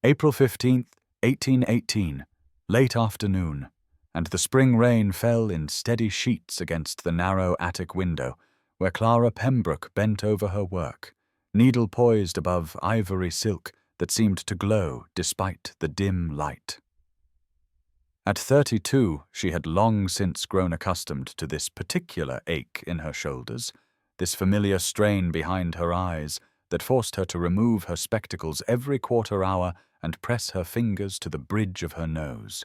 April 15th, 1818, late afternoon, and the spring rain fell in steady sheets against the narrow attic window where Clara Pembroke bent over her work, needle poised above ivory silk that seemed to glow despite the dim light. At 32, she had long since grown accustomed to this particular ache in her shoulders, this familiar strain behind her eyes that forced her to remove her spectacles every quarter hour and press her fingers to the bridge of her nose.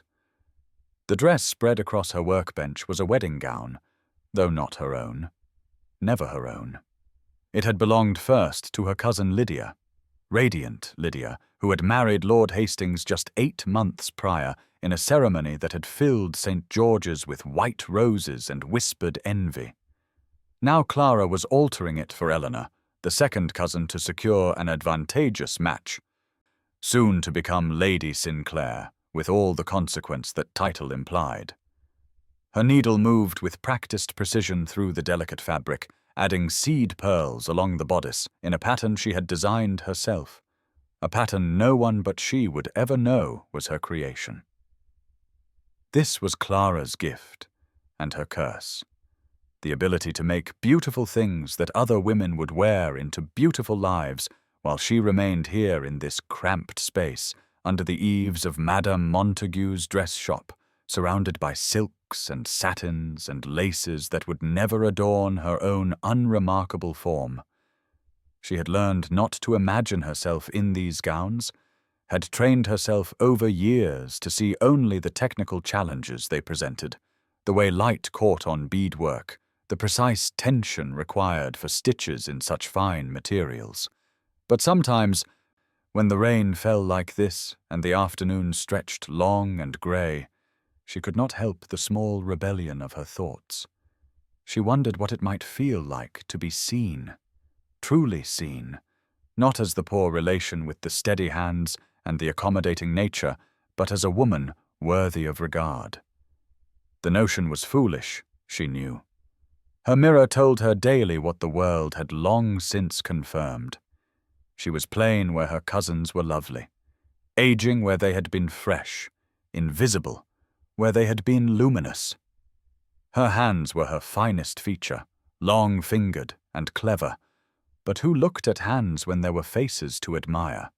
The dress spread across her workbench was a wedding gown, though not her own. Never her own. It had belonged first to her cousin Lydia, radiant Lydia, who had married Lord Hastings just 8 months prior in a ceremony that had filled St. George's with white roses and whispered envy. Now Clara was altering it for Eleanor, the second cousin to secure an advantageous match, soon to become Lady Sinclair, with all the consequence that title implied. Her needle moved with practiced precision through the delicate fabric, adding seed pearls along the bodice in a pattern she had designed herself, a pattern no one but she would ever know was her creation. This was Clara's gift and her curse, the ability to make beautiful things that other women would wear into beautiful lives while she remained here in this cramped space under the eaves of Madame Montague's dress shop, surrounded by silks and satins and laces that would never adorn her own unremarkable form. She had learned not to imagine herself in these gowns, had trained herself over years to see only the technical challenges they presented, the way light caught on beadwork, the precise tension required for stitches in such fine materials. But sometimes, when the rain fell like this and the afternoon stretched long and grey, she could not help the small rebellion of her thoughts. She wondered what it might feel like to be seen, truly seen, not as the poor relation with the steady hands and the accommodating nature, but as a woman worthy of regard. The notion was foolish, she knew. Her mirror told her daily what the world had long since confirmed. She was plain where her cousins were lovely, aging where they had been fresh, invisible where they had been luminous. Her hands were her finest feature, long-fingered and clever, but who looked at hands when there were faces to admire?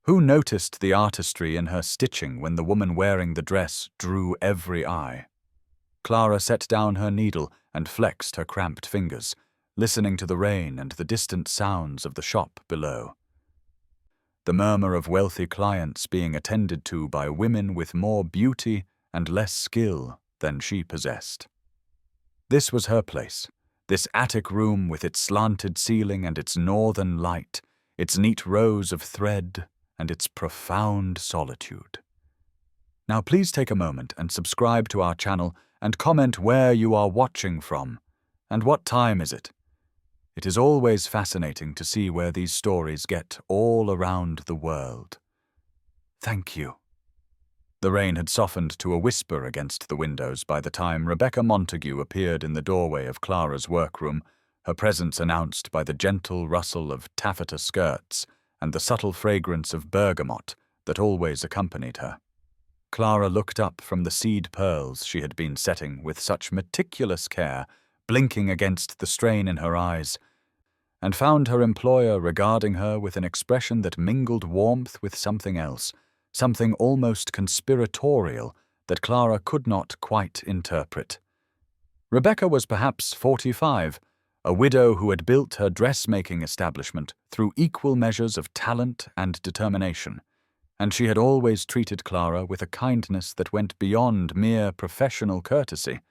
Who noticed the artistry in her stitching when the woman wearing the dress drew every eye? Clara set down her needle and flexed her cramped fingers, listening to the rain and the distant sounds of the shop below. The murmur of wealthy clients being attended to by women with more beauty and less skill than she possessed. This was her place, this attic room with its slanted ceiling and its northern light, its neat rows of thread and its profound solitude. Now please take a moment and subscribe to our channel and comment where you are watching from and what time is it. It is always fascinating to see where these stories get all around the world. Thank you. The rain had softened to a whisper against the windows by the time Rebecca Montague appeared in the doorway of Clara's workroom, her presence announced by the gentle rustle of taffeta skirts and the subtle fragrance of bergamot that always accompanied her. Clara looked up from the seed pearls she had been setting with such meticulous care, blinking against the strain in her eyes, and found her employer regarding her with an expression that mingled warmth with something else, something almost conspiratorial that Clara could not quite interpret. Rebecca was perhaps 45, a widow who had built her dressmaking establishment through equal measures of talent and determination, and she had always treated Clara with a kindness that went beyond mere professional courtesy,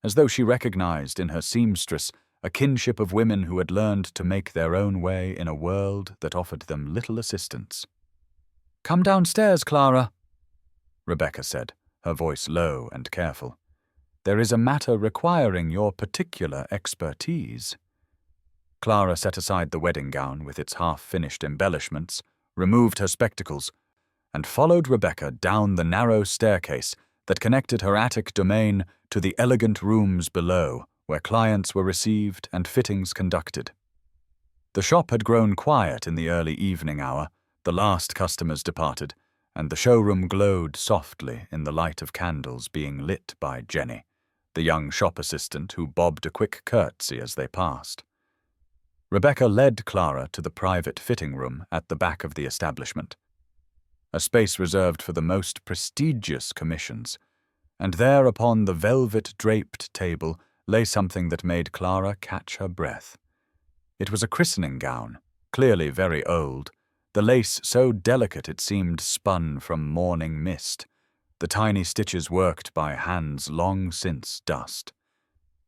as though she recognized in her seamstress a kinship of women who had learned to make their own way in a world that offered them little assistance. "Come downstairs, Clara," Rebecca said, her voice low and careful. "There is a matter requiring your particular expertise." Clara set aside the wedding gown with its half-finished embellishments, removed her spectacles, and followed Rebecca down the narrow staircase that connected her attic domain to the elegant rooms below, where clients were received and fittings conducted. The shop had grown quiet in the early evening hour, The last customers departed, and the showroom glowed softly in the light of candles being lit by Jenny, the young shop assistant who bobbed a quick curtsy as they passed. Rebecca led Clara to the private fitting room at the back of the establishment, a space reserved for the most prestigious commissions, and there upon the velvet-draped table lay something that made Clara catch her breath. It was a christening gown, clearly very old, the lace so delicate it seemed spun from morning mist, the tiny stitches worked by hands long since dust.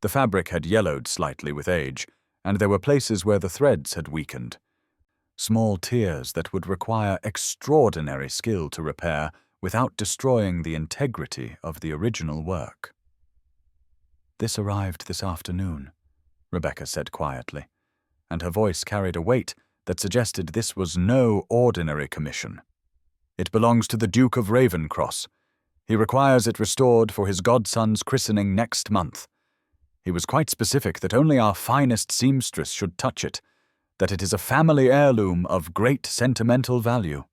The fabric had yellowed slightly with age, and there were places where the threads had weakened. Small tears that would require extraordinary skill to repair without destroying the integrity of the original work. "This arrived this afternoon," Rebecca said quietly, and her voice carried a weight that suggested this was no ordinary commission. "It belongs to the Duke of Ravencross. He requires it restored for his godson's christening next month. He was quite specific that only our finest seamstress should touch it, that it is a family heirloom of great sentimental value."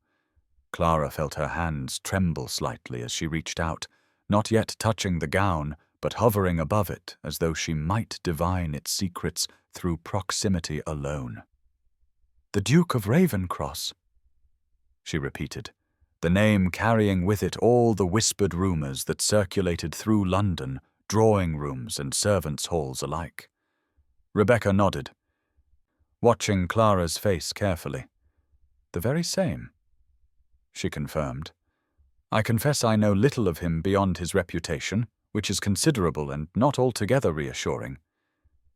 Clara felt her hands tremble slightly as she reached out, not yet touching the gown, but hovering above it as though she might divine its secrets through proximity alone. "The Duke of Ravencross," she repeated, the name carrying with it all the whispered rumors that circulated through London, drawing rooms and servants' halls alike. Rebecca nodded, watching Clara's face carefully. "The very same," she confirmed. "I confess I know little of him beyond his reputation, which is considerable and not altogether reassuring.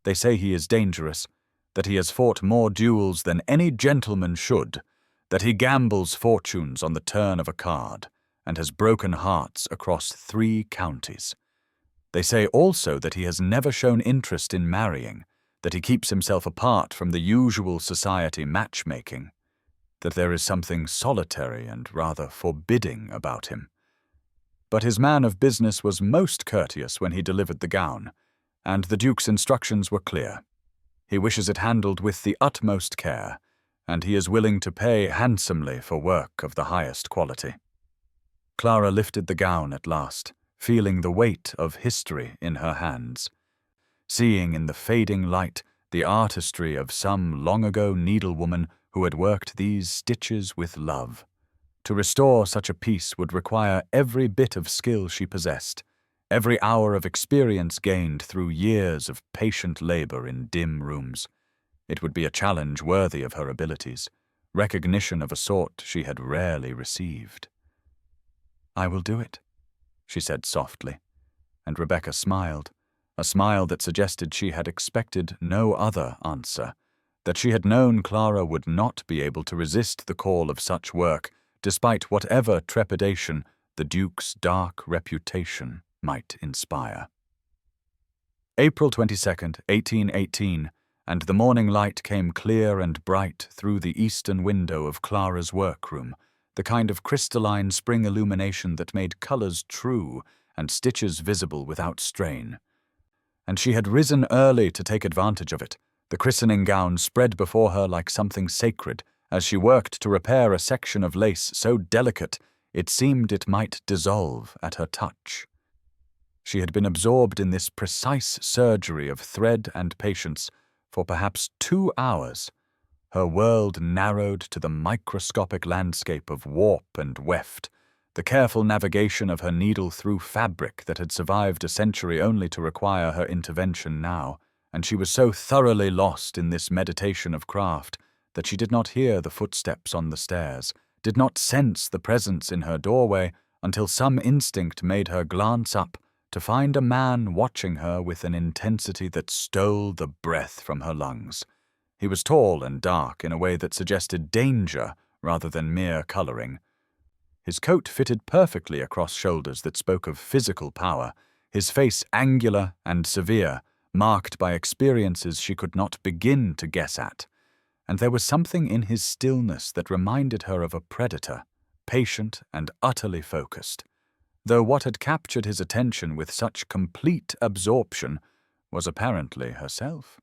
They say he is dangerous, that he has fought more duels than any gentleman should, that he gambles fortunes on the turn of a card, and has broken hearts across 3 counties. They say also that he has never shown interest in marrying, that he keeps himself apart from the usual society matchmaking, that there is something solitary and rather forbidding about him. But his man of business was most courteous when he delivered the gown, and the Duke's instructions were clear. He wishes it handled with the utmost care, and he is willing to pay handsomely for work of the highest quality." Clara lifted the gown at last, feeling the weight of history in her hands, seeing in the fading light the artistry of some long-ago needlewoman who had worked these stitches with love. To restore such a piece would require every bit of skill she possessed, every hour of experience gained through years of patient labor in dim rooms. It would be a challenge worthy of her abilities, recognition of a sort she had rarely received. "I will do it," she said softly, and Rebecca smiled, a smile that suggested she had expected no other answer, that she had known Clara would not be able to resist the call of such work, despite whatever trepidation the Duke's dark reputation might inspire. April 22nd, 1818, and the morning light came clear and bright through the eastern window of Clara's workroom, the kind of crystalline spring illumination that made colors true and stitches visible without strain. And she had risen early to take advantage of it, the christening gown spread before her like something sacred, as she worked to repair a section of lace so delicate it seemed it might dissolve at her touch. She had been absorbed in this precise surgery of thread and patience for perhaps 2 hours, her world narrowed to the microscopic landscape of warp and weft, the careful navigation of her needle through fabric that had survived a century only to require her intervention now, and she was so thoroughly lost in this meditation of craft that she did not hear the footsteps on the stairs, did not sense the presence in her doorway until some instinct made her glance up to find a man watching her with an intensity that stole the breath from her lungs. He was tall and dark in a way that suggested danger rather than mere coloring. His coat fitted perfectly across shoulders that spoke of physical power, his face angular and severe, marked by experiences she could not begin to guess at. And there was something in his stillness that reminded her of a predator, patient and utterly focused, though what had captured his attention with such complete absorption was apparently herself.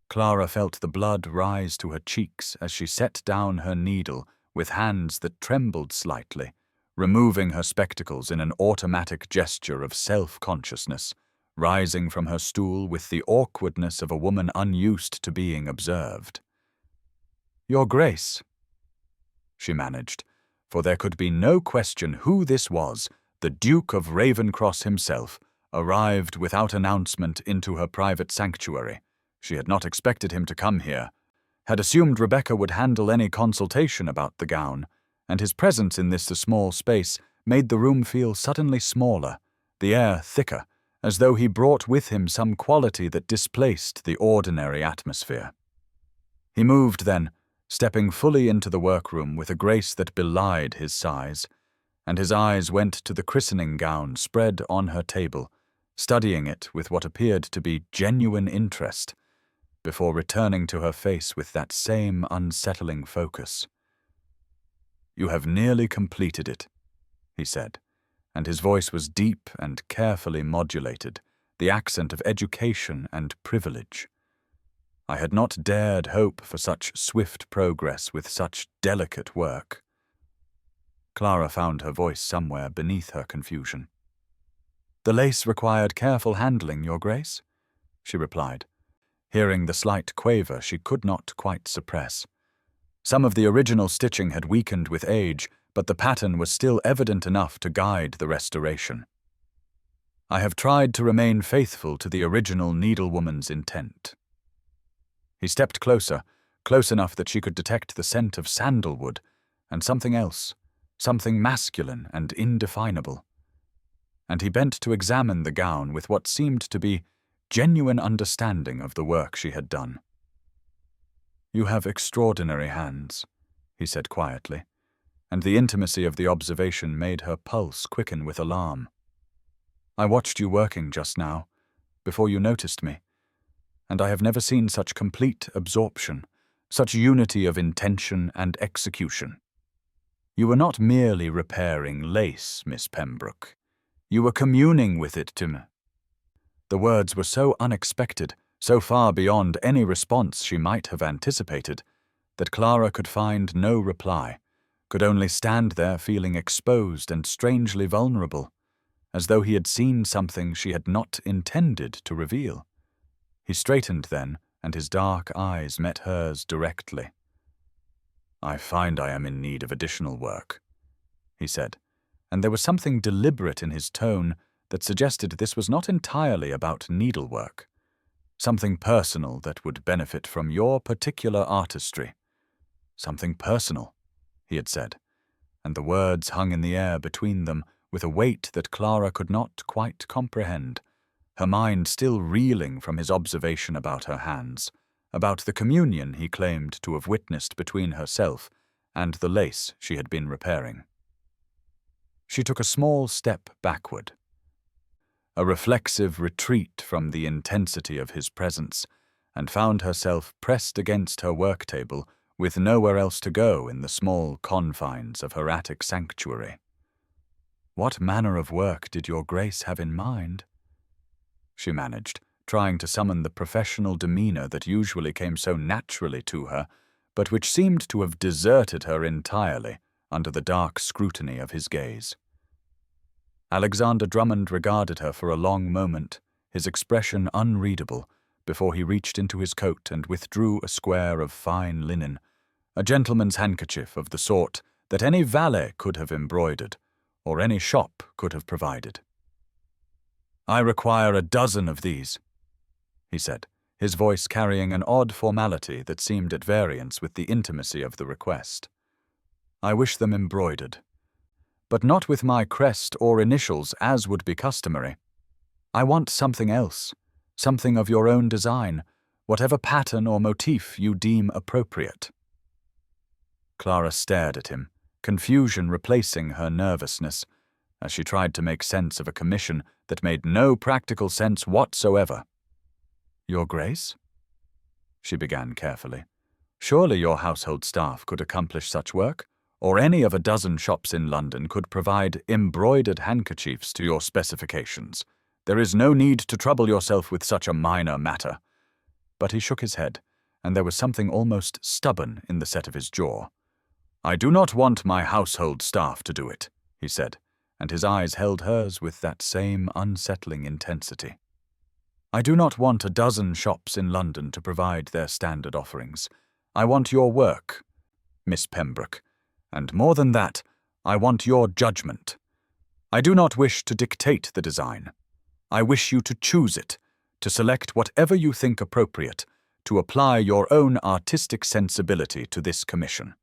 Clara felt the blood rise to her cheeks as she set down her needle with hands that trembled slightly, removing her spectacles in an automatic gesture of self-consciousness, rising from her stool with the awkwardness of a woman unused to being observed. "Your Grace," she managed, for there could be no question who this was. The Duke of Ravencross himself arrived without announcement into her private sanctuary. She had not expected him to come here, had assumed Rebecca would handle any consultation about the gown, and his presence in this small space made the room feel suddenly smaller, the air thicker, as though he brought with him some quality that displaced the ordinary atmosphere. He moved then, stepping fully into the workroom with a grace that belied his size, and his eyes went to the christening gown spread on her table, studying it with what appeared to be genuine interest, before returning to her face with that same unsettling focus. "You have nearly completed it," he said, and his voice was deep and carefully modulated, the accent of education and privilege. "I had not dared hope for such swift progress with such delicate work." Clara found her voice somewhere beneath her confusion. "The lace required careful handling, Your Grace," she replied, hearing the slight quaver she could not quite suppress. Some of the original stitching had weakened with age, but the pattern was still evident enough to guide the restoration. "I have tried to remain faithful to the original needlewoman's intent." He stepped closer, close enough that she could detect the scent of sandalwood, and something else, something masculine and indefinable. And he bent to examine the gown with what seemed to be genuine understanding of the work she had done. "You have extraordinary hands," he said quietly, and the intimacy of the observation made her pulse quicken with alarm. "I watched you working just now, before you noticed me, and I have never seen such complete absorption, such unity of intention and execution. You were not merely repairing lace, Miss Pembroke. You were communing with it to me." The words were so unexpected, so far beyond any response she might have anticipated, that Clara could find no reply, could only stand there feeling exposed and strangely vulnerable, as though he had seen something she had not intended to reveal. He straightened then, and his dark eyes met hers directly. "I find I am in need of additional work," he said, and there was something deliberate in his tone that suggested this was not entirely about needlework, something personal that would benefit from your particular artistry. "Something personal," he had said, and the words hung in the air between them with a weight that Clara could not quite comprehend, her mind still reeling from his observation about her hands, about the communion he claimed to have witnessed between herself and the lace she had been repairing. She took a small step backward, a reflexive retreat from the intensity of his presence, and found herself pressed against her work table with nowhere else to go in the small confines of her attic sanctuary. "What manner of work did your Grace have in mind?" she managed, trying to summon the professional demeanor that usually came so naturally to her, but which seemed to have deserted her entirely under the dark scrutiny of his gaze. Alexander Drummond regarded her for a long moment, his expression unreadable, before he reached into his coat and withdrew a square of fine linen, a gentleman's handkerchief of the sort that any valet could have embroidered, or any shop could have provided. "I require a dozen of these," he said, his voice carrying an odd formality that seemed at variance with the intimacy of the request. "I wish them embroidered, but not with my crest or initials as would be customary. I want something else, something of your own design, whatever pattern or motif you deem appropriate." Clara stared at him, confusion replacing her nervousness, as she tried to make sense of a commission that made no practical sense whatsoever. "Your Grace?" she began carefully. "Surely your household staff could accomplish such work, or any of a dozen shops in London could provide embroidered handkerchiefs to your specifications. There is no need to trouble yourself with such a minor matter." But he shook his head, and there was something almost stubborn in the set of his jaw. "I do not want my household staff to do it," he said, and his eyes held hers with that same unsettling intensity. "I do not want a dozen shops in London to provide their standard offerings. I want your work, Miss Pembroke, and more than that, I want your judgment. I do not wish to dictate the design. I wish you to choose it, to select whatever you think appropriate, to apply your own artistic sensibility to this commission."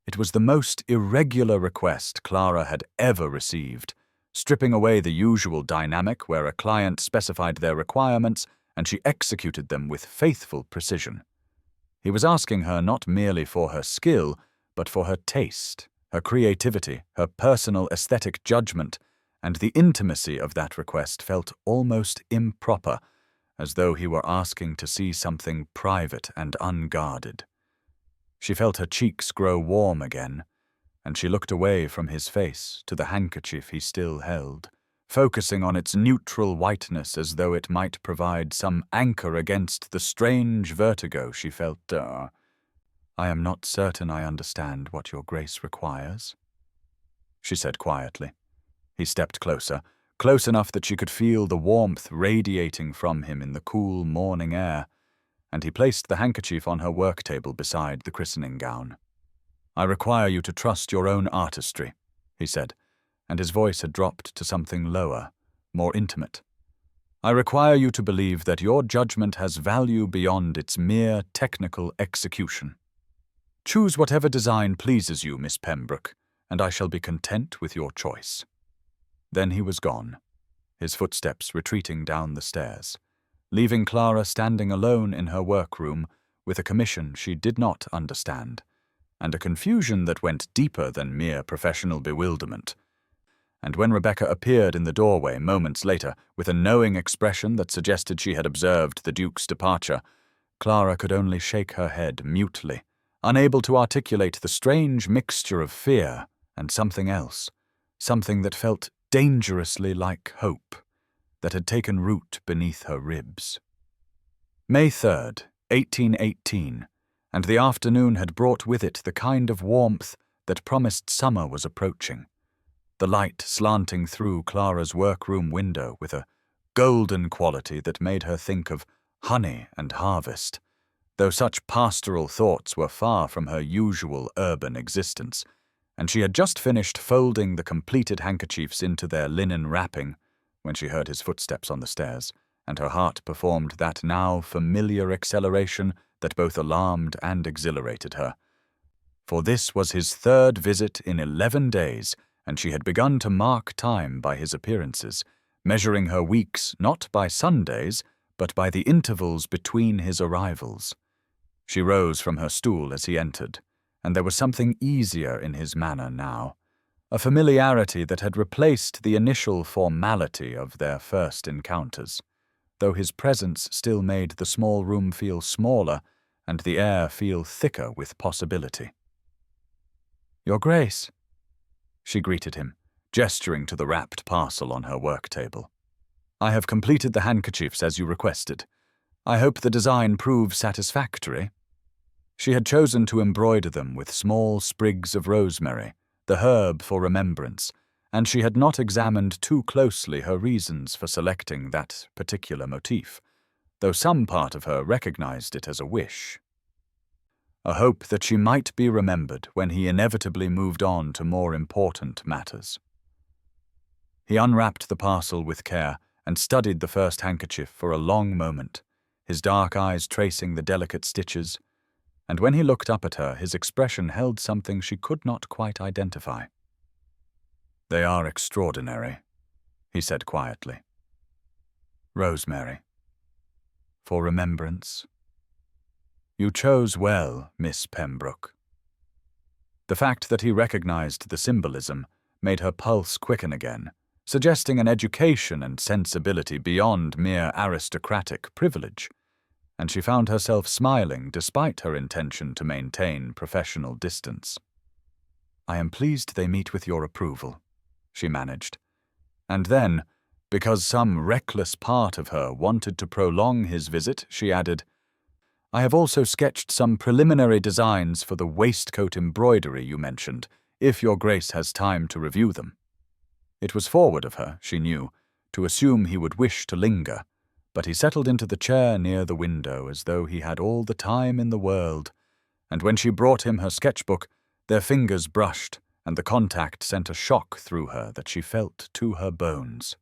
It was the most irregular request Clara had ever received, stripping away the usual dynamic where a client specified their requirements and she executed them with faithful precision. He was asking her not merely for her skill, but for her taste, her creativity, her personal aesthetic judgment, and the intimacy of that request felt almost improper, as though he were asking to see something private and unguarded. She felt her cheeks grow warm again, and she looked away from his face to the handkerchief he still held, focusing on its neutral whiteness as though it might provide some anchor against the strange vertigo she felt. "I am not certain I understand what your grace requires," she said quietly. He stepped closer, close enough that she could feel the warmth radiating from him in the cool morning air, and he placed the handkerchief on her work table beside the christening gown. "I require you to trust your own artistry," he said, and his voice had dropped to something lower, more intimate. "I require you to believe that your judgment has value beyond its mere technical execution. Choose whatever design pleases you, Miss Pembroke, and I shall be content with your choice." Then he was gone, his footsteps retreating down the stairs, leaving Clara standing alone in her workroom with a commission she did not understand, and a confusion that went deeper than mere professional bewilderment. And when Rebecca appeared in the doorway moments later with a knowing expression that suggested she had observed the Duke's departure, Clara could only shake her head mutely, unable to articulate the strange mixture of fear and something else, something that felt dangerously like hope, that had taken root beneath her ribs. May 3rd, 1818, and the afternoon had brought with it the kind of warmth that promised summer was approaching, the light slanting through Clara's workroom window with a golden quality that made her think of honey and harvest, though such pastoral thoughts were far from her usual urban existence, and she had just finished folding the completed handkerchiefs into their linen wrapping when she heard his footsteps on the stairs, and her heart performed that now familiar acceleration that both alarmed and exhilarated her. For this was his third visit in 11 days, and she had begun to mark time by his appearances, measuring her weeks not by Sundays, but by the intervals between his arrivals. She rose from her stool as he entered, and there was something easier in his manner now, a familiarity that had replaced the initial formality of their first encounters, though his presence still made the small room feel smaller and the air feel thicker with possibility. "Your Grace," she greeted him, gesturing to the wrapped parcel on her work table. "I have completed the handkerchiefs as you requested. I hope the design proves satisfactory." She had chosen to embroider them with small sprigs of rosemary, the herb for remembrance, and she had not examined too closely her reasons for selecting that particular motif, though some part of her recognized it as a wish. A hope that she might be remembered when he inevitably moved on to more important matters. He unwrapped the parcel with care and studied the first handkerchief for a long moment, his dark eyes tracing the delicate stitches, and when he looked up at her, his expression held something she could not quite identify. "They are extraordinary," he said quietly. "Rosemary. For remembrance. You chose well, Miss Pembroke." The fact that he recognized the symbolism made her pulse quicken again, suggesting an education and sensibility beyond mere aristocratic privilege, and she found herself smiling despite her intention to maintain professional distance. "I am pleased they meet with your approval," she managed. And then, because some reckless part of her wanted to prolong his visit, she added, I have also sketched some preliminary designs for the waistcoat embroidery you mentioned, if your Grace has time to review them." It was forward of her, she knew, to assume he would wish to linger, but he settled into the chair near the window as though he had all the time in the world, and when she brought him her sketchbook, their fingers brushed, and the contact sent a shock through her that she felt to her bones.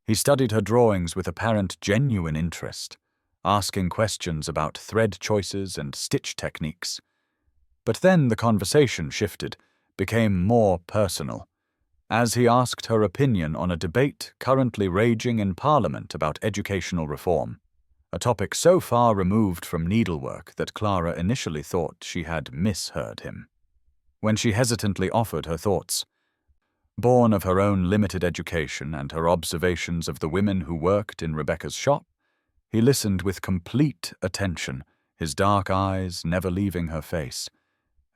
He studied her drawings with apparent genuine interest, asking questions about thread choices and stitch techniques. But then the conversation shifted, became more personal, as he asked her opinion on a debate currently raging in Parliament about educational reform, a topic so far removed from needlework that Clara initially thought she had misheard him. When she hesitantly offered her thoughts, born of her own limited education and her observations of the women who worked in Rebecca's shop, he listened with complete attention, his dark eyes never leaving her face,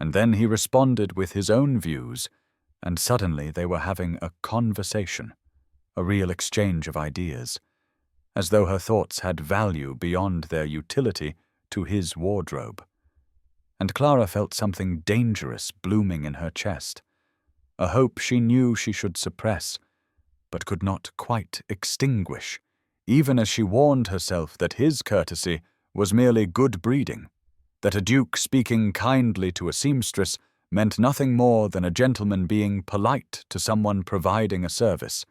and then he responded with his own views, and suddenly they were having a conversation, a real exchange of ideas, as though her thoughts had value beyond their utility to his wardrobe. And Clara felt something dangerous blooming in her chest, a hope she knew she should suppress, but could not quite extinguish, even as she warned herself that his courtesy was merely good breeding, that a duke speaking kindly to a seamstress meant nothing more than a gentleman being polite to someone providing a service.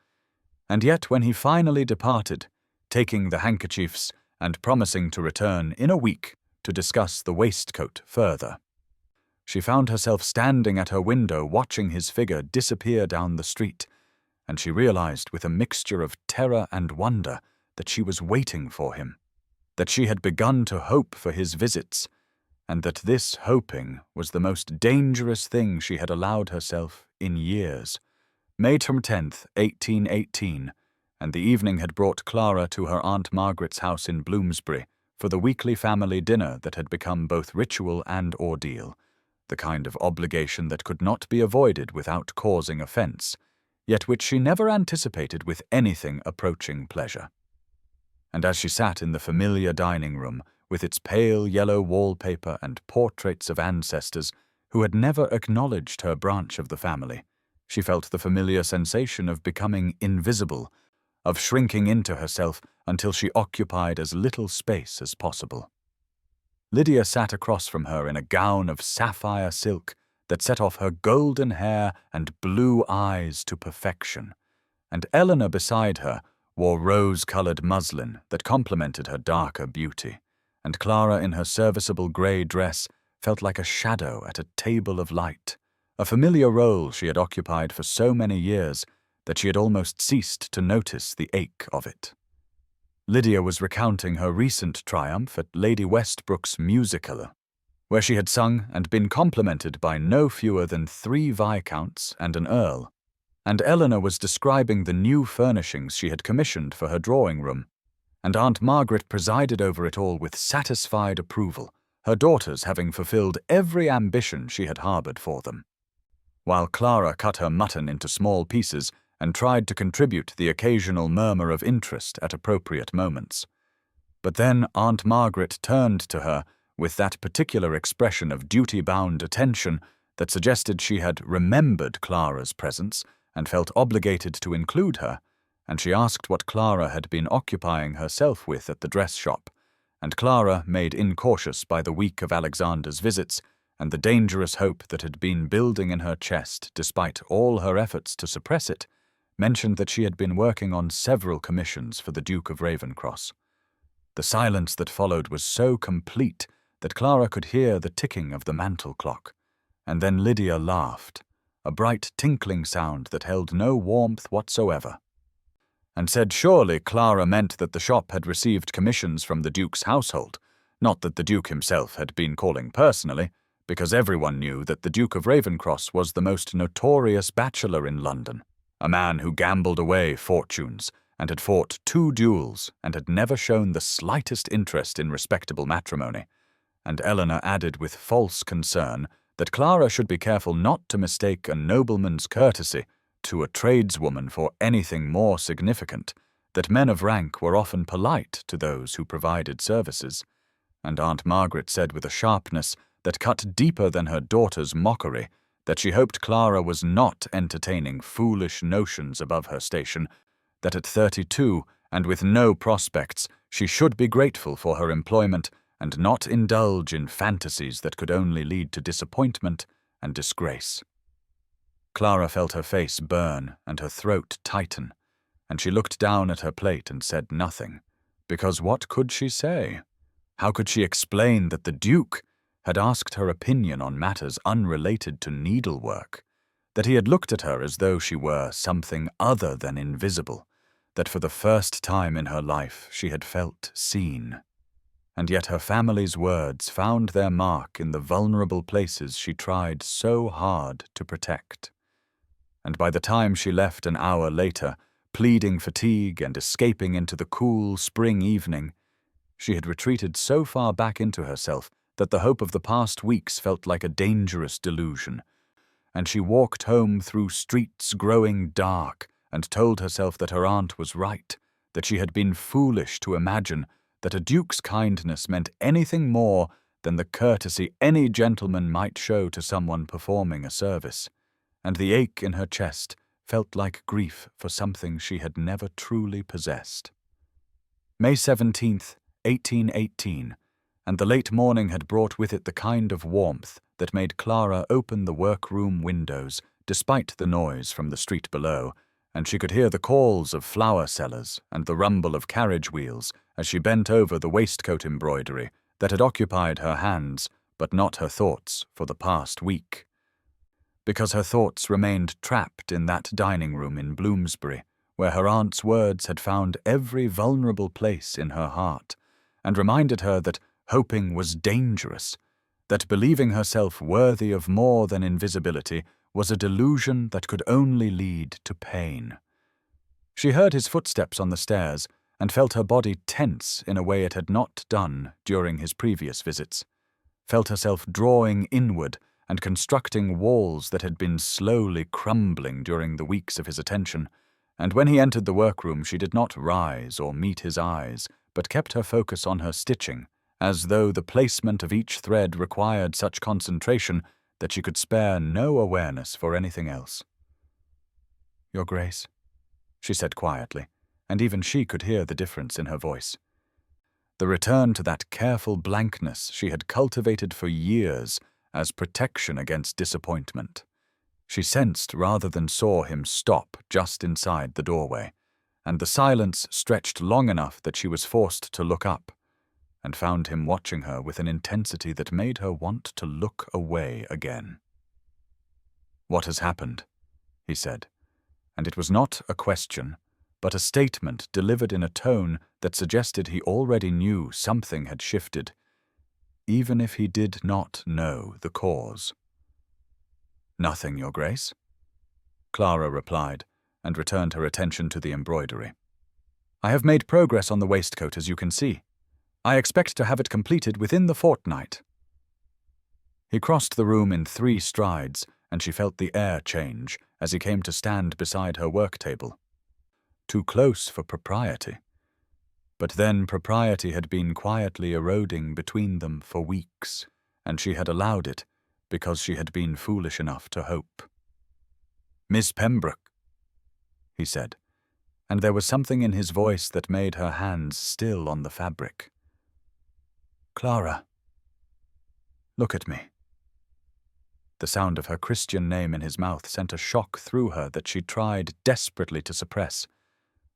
And yet when he finally departed, taking the handkerchiefs and promising to return in a week to discuss the waistcoat further, she found herself standing at her window watching his figure disappear down the street, and she realized with a mixture of terror and wonder that she was waiting for him, that she had begun to hope for his visits, and that this hoping was the most dangerous thing she had allowed herself in years. May 10th, 1818, and the evening had brought Clara to her Aunt Margaret's house in Bloomsbury for the weekly family dinner that had become both ritual and ordeal, the kind of obligation that could not be avoided without causing offence, yet which she never anticipated with anything approaching pleasure. And as she sat in the familiar dining room, with its pale yellow wallpaper and portraits of ancestors who had never acknowledged her branch of the family, she felt the familiar sensation of becoming invisible, of shrinking into herself until she occupied as little space as possible. Lydia sat across from her in a gown of sapphire silk that set off her golden hair and blue eyes to perfection, and Eleanor beside her wore rose-colored muslin that complemented her darker beauty, and Clara in her serviceable grey dress felt like a shadow at a table of light, a familiar role she had occupied for so many years that she had almost ceased to notice the ache of it. Lydia was recounting her recent triumph at Lady Westbrook's musical, where she had sung and been complimented by no fewer than 3 viscounts and an earl, and Eleanor was describing the new furnishings she had commissioned for her drawing-room, and Aunt Margaret presided over it all with satisfied approval, her daughters having fulfilled every ambition she had harboured for them, while Clara cut her mutton into small pieces and tried to contribute the occasional murmur of interest at appropriate moments. But then Aunt Margaret turned to her with that particular expression of duty-bound attention that suggested she had remembered Clara's presence and felt obligated to include her, and she asked what Clara had been occupying herself with at the dress shop, and Clara, made incautious by the week of Alexander's visits and the dangerous hope that had been building in her chest despite all her efforts to suppress it, mentioned that she had been working on several commissions for the Duke of Ravencross. The silence that followed was so complete that Clara could hear the ticking of the mantel clock, and then Lydia laughed, a bright tinkling sound that held no warmth whatsoever, and said surely Clara meant that the shop had received commissions from the Duke's household, not that the Duke himself had been calling personally, because everyone knew that the Duke of Ravencross was the most notorious bachelor in London, a man who gambled away fortunes and had fought 2 duels and had never shown the slightest interest in respectable matrimony, and Eleanor added with false concern that Clara should be careful not to mistake a nobleman's courtesy to a tradeswoman for anything more significant, that men of rank were often polite to those who provided services, and Aunt Margaret said with a sharpness that cut deeper than her daughter's mockery that she hoped Clara was not entertaining foolish notions above her station, that at 32, and with no prospects, she should be grateful for her employment and not indulge in fantasies that could only lead to disappointment and disgrace. Clara felt her face burn and her throat tighten, and she looked down at her plate and said nothing, because what could she say? How could she explain that the Duke had asked her opinion on matters unrelated to needlework, that he had looked at her as though she were something other than invisible, that for the first time in her life she had felt seen? And yet her family's words found their mark in the vulnerable places she tried so hard to protect. And by the time she left an hour later, pleading fatigue and escaping into the cool spring evening, she had retreated so far back into herself that the hope of the past weeks felt like a dangerous delusion, and she walked home through streets growing dark and told herself that her aunt was right, that she had been foolish to imagine that a duke's kindness meant anything more than the courtesy any gentleman might show to someone performing a service, and the ache in her chest felt like grief for something she had never truly possessed. May 17th, 1818, and the late morning had brought with it the kind of warmth that made Clara open the workroom windows despite the noise from the street below, and she could hear the calls of flower sellers and the rumble of carriage wheels as she bent over the waistcoat embroidery that had occupied her hands but not her thoughts for the past week. Because her thoughts remained trapped in that dining room in Bloomsbury, where her aunt's words had found every vulnerable place in her heart, and reminded her that hoping was dangerous, that believing herself worthy of more than invisibility was a delusion that could only lead to pain. She heard his footsteps on the stairs and felt her body tense in a way it had not done during his previous visits, felt herself drawing inward and constructing walls that had been slowly crumbling during the weeks of his attention, and when he entered the workroom she did not rise or meet his eyes, but kept her focus on her stitching, as though the placement of each thread required such concentration that she could spare no awareness for anything else. "Your Grace," she said quietly, and even she could hear the difference in her voice. The return to that careful blankness she had cultivated for years as protection against disappointment. She sensed rather than saw him stop just inside the doorway, and the silence stretched long enough that she was forced to look up, and found him watching her with an intensity that made her want to look away again. "What has happened?" he said, and it was not a question, but a statement delivered in a tone that suggested he already knew something had shifted, even if he did not know the cause. "Nothing, Your Grace," Clara replied, and returned her attention to the embroidery. "I have made progress on the waistcoat, as you can see. I expect to have it completed within the fortnight." He crossed the room in 3 strides, and she felt the air change as he came to stand beside her work table. Too close for propriety. But then propriety had been quietly eroding between them for weeks, and she had allowed it because she had been foolish enough to hope. "Miss Pembroke," he said, and there was something in his voice that made her hands still on the fabric. "Clara, look at me." The sound of her Christian name in his mouth sent a shock through her that she tried desperately to suppress,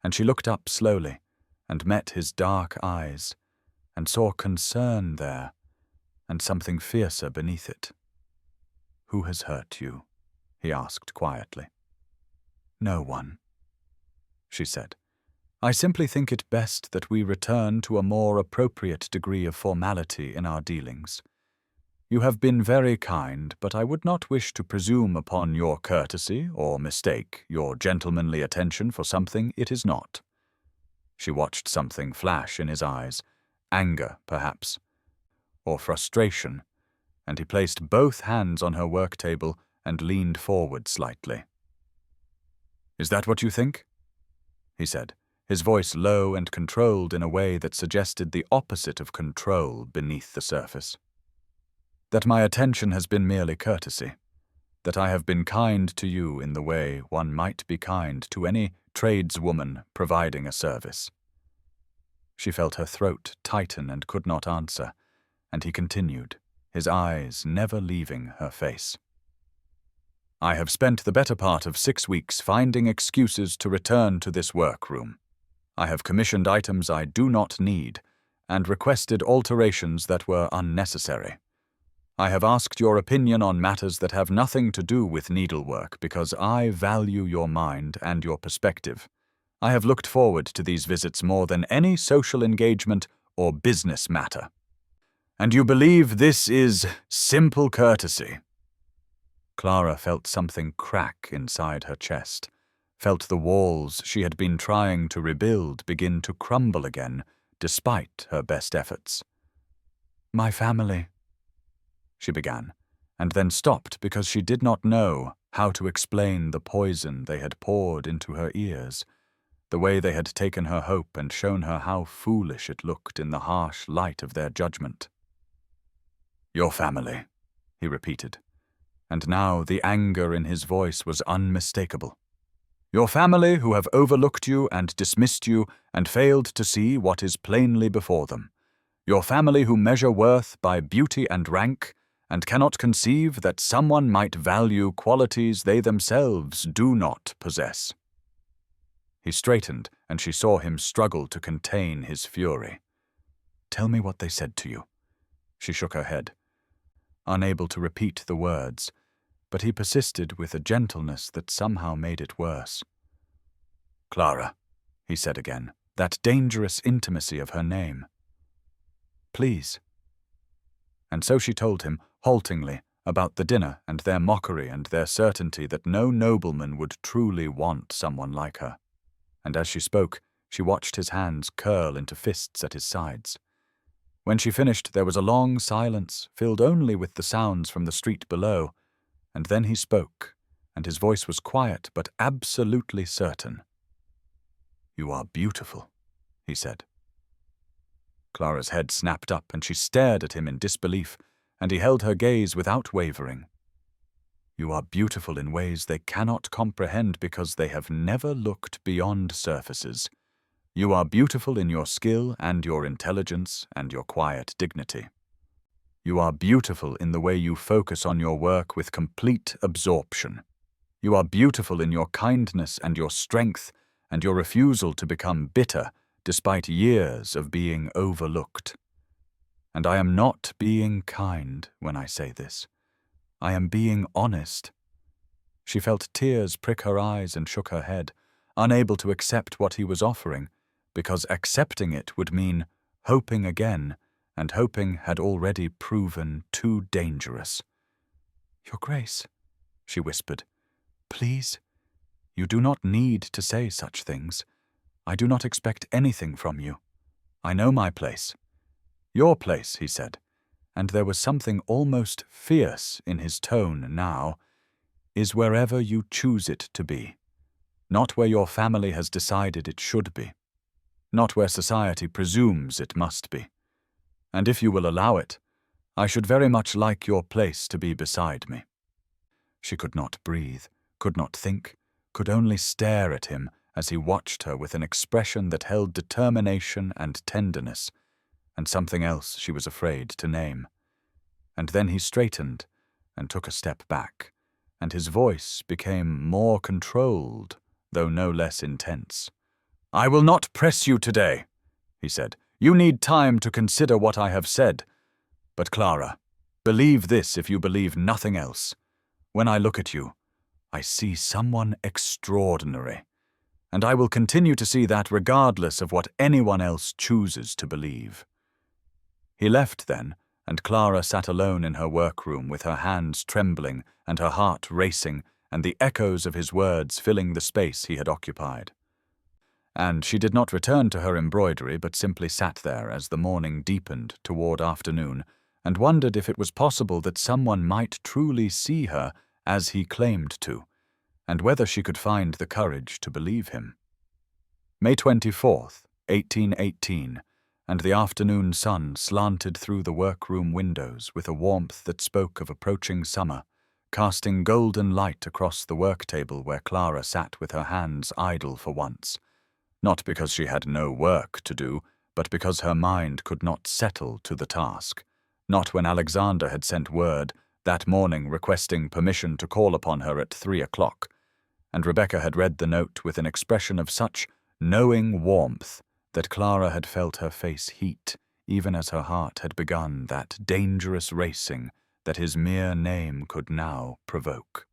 and she looked up slowly and met his dark eyes, and saw concern there, and something fiercer beneath it. "Who has hurt you?" he asked quietly. "No one," she said. "I simply think it best that we return to a more appropriate degree of formality in our dealings. You have been very kind, but I would not wish to presume upon your courtesy or mistake your gentlemanly attention for something it is not." She watched something flash in his eyes, anger, perhaps, or frustration, and he placed both hands on her work table and leaned forward slightly. "Is that what you think?" he said, his voice low and controlled in a way that suggested the opposite of control beneath the surface. "That my attention has been merely courtesy. That I have been kind to you in the way one might be kind to any tradeswoman providing a service." She felt her throat tighten and could not answer, and he continued, his eyes never leaving her face. "I have spent the better part of 6 weeks finding excuses to return to this workroom. I have commissioned items I do not need, and requested alterations that were unnecessary. I have asked your opinion on matters that have nothing to do with needlework because I value your mind and your perspective. I have looked forward to these visits more than any social engagement or business matter. And you believe this is simple courtesy?" Clara felt something crack inside her chest, felt the walls she had been trying to rebuild begin to crumble again, despite her best efforts. "My family," she began, and then stopped because she did not know how to explain the poison they had poured into her ears, the way they had taken her hope and shown her how foolish it looked in the harsh light of their judgment. "Your family," he repeated, and now the anger in his voice was unmistakable. "Your family who have overlooked you and dismissed you and failed to see what is plainly before them. Your family who measure worth by beauty and rank and cannot conceive that someone might value qualities they themselves do not possess." He straightened, and she saw him struggle to contain his fury. "Tell me what they said to you." She shook her head, unable to repeat the words, but he persisted with a gentleness that somehow made it worse. "Clara," he said again, that dangerous intimacy of her name. "Please." And so she told him, haltingly, about the dinner and their mockery and their certainty that no nobleman would truly want someone like her. And as she spoke, she watched his hands curl into fists at his sides. When she finished, there was a long silence, filled only with the sounds from the street below, and then he spoke, and his voice was quiet but absolutely certain. "You are beautiful," he said. Clara's head snapped up, and she stared at him in disbelief, and he held her gaze without wavering. "You are beautiful in ways they cannot comprehend because they have never looked beyond surfaces. You are beautiful in your skill and your intelligence and your quiet dignity. You are beautiful in the way you focus on your work with complete absorption. You are beautiful in your kindness and your strength and your refusal to become bitter despite years of being overlooked. And I am not being kind when I say this. I am being honest." She felt tears prick her eyes and shook her head, unable to accept what he was offering, because accepting it would mean hoping again, and hoping had already proven too dangerous. "Your Grace," she whispered, "please. You do not need to say such things. I do not expect anything from you. I know my place." "Your place," he said, and there was something almost fierce in his tone now, "is wherever you choose it to be, not where your family has decided it should be, not where society presumes it must be. And if you will allow it, I should very much like your place to be beside me." She could not breathe, could not think, could only stare at him as he watched her with an expression that held determination and tenderness, and something else she was afraid to name. And then he straightened and took a step back, and his voice became more controlled, though no less intense. "I will not press you today," he said. "You need time to consider what I have said. But Clara, believe this if you believe nothing else. When I look at you, I see someone extraordinary, and I will continue to see that regardless of what anyone else chooses to believe." He left then, and Clara sat alone in her workroom with her hands trembling and her heart racing and the echoes of his words filling the space he had occupied. And she did not return to her embroidery but simply sat there as the morning deepened toward afternoon and wondered if it was possible that someone might truly see her as he claimed to, and whether she could find the courage to believe him. May 24th, 1818, and the afternoon sun slanted through the workroom windows with a warmth that spoke of approaching summer, casting golden light across the work table where Clara sat with her hands idle for once, not because she had no work to do, but because her mind could not settle to the task, not when Alexander had sent word that morning requesting permission to call upon her at 3 o'clock, and Rebecca had read the note with an expression of such knowing warmth that Clara had felt her face heat, even as her heart had begun that dangerous racing that his mere name could now provoke.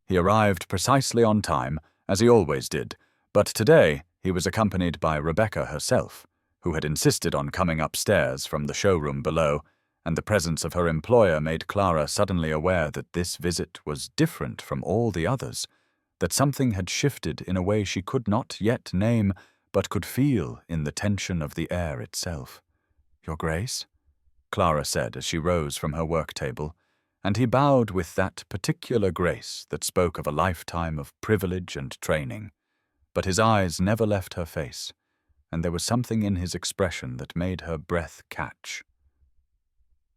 He arrived precisely on time, as he always did, but today he was accompanied by Rebecca herself, who had insisted on coming upstairs from the showroom below, and the presence of her employer made Clara suddenly aware that this visit was different from all the others, that something had shifted in a way she could not yet name, but could feel in the tension of the air itself. "Your Grace?" Clara said as she rose from her work table, and he bowed with that particular grace that spoke of a lifetime of privilege and training. But his eyes never left her face, and there was something in his expression that made her breath catch.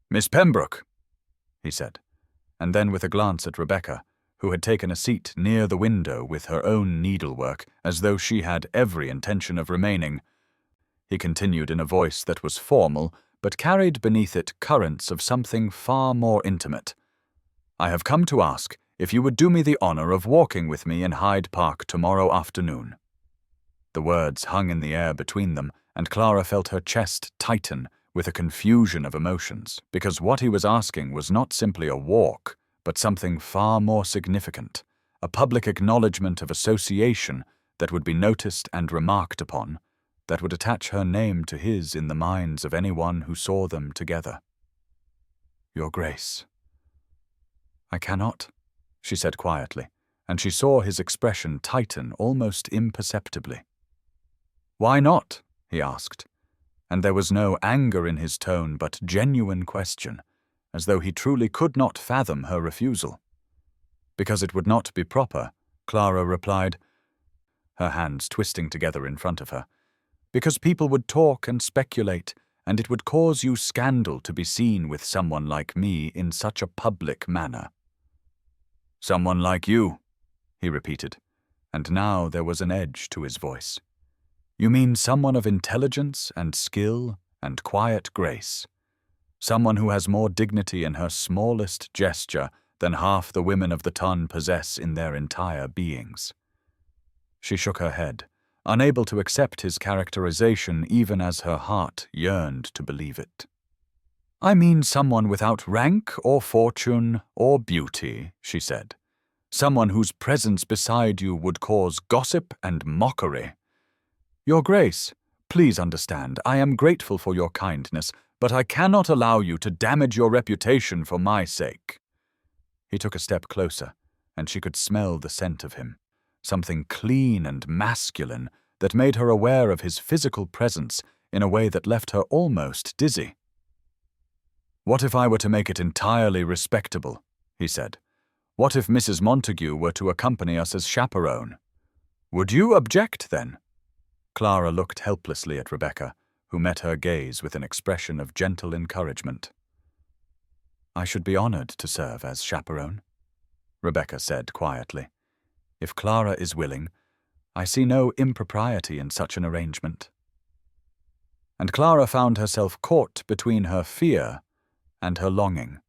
"Miss Pembroke," he said, and then with a glance at Rebecca, who had taken a seat near the window with her own needlework, as though she had every intention of remaining, he continued in a voice that was formal, but carried beneath it currents of something far more intimate. "I have come to ask if you would do me the honor of walking with me in Hyde Park tomorrow afternoon." The words hung in the air between them, and Clara felt her chest tighten with a confusion of emotions, because what he was asking was not simply a walk, but something far more significant, a public acknowledgement of association that would be noticed and remarked upon, that would attach her name to his in the minds of anyone who saw them together. "Your Grace." "I cannot," she said quietly, and she saw his expression tighten almost imperceptibly. "Why not?" he asked, and there was no anger in his tone but genuine question, as though he truly could not fathom her refusal. "Because it would not be proper," Clara replied, her hands twisting together in front of her. "Because people would talk and speculate, and it would cause you scandal to be seen with someone like me in such a public manner." "Someone like you," he repeated, and now there was an edge to his voice. "You mean someone of intelligence and skill and quiet grace, someone who has more dignity in her smallest gesture than half the women of the ton possess in their entire beings." She shook her head, unable to accept his characterization even as her heart yearned to believe it. "I mean someone without rank or fortune or beauty," she said. "Someone whose presence beside you would cause gossip and mockery. Your Grace, please understand, I am grateful for your kindness, but I cannot allow you to damage your reputation for my sake." He took a step closer, and she could smell the scent of him, something clean and masculine that made her aware of his physical presence in a way that left her almost dizzy. "What if I were to make it entirely respectable?" he said. "What if Mrs. Montague were to accompany us as chaperone? Would you object then?" Clara looked helplessly at Rebecca, who met her gaze with an expression of gentle encouragement. "I should be honored to serve as chaperone," Rebecca said quietly. "If Clara is willing, I see no impropriety in such an arrangement." And Clara found herself caught between her fear and her longing,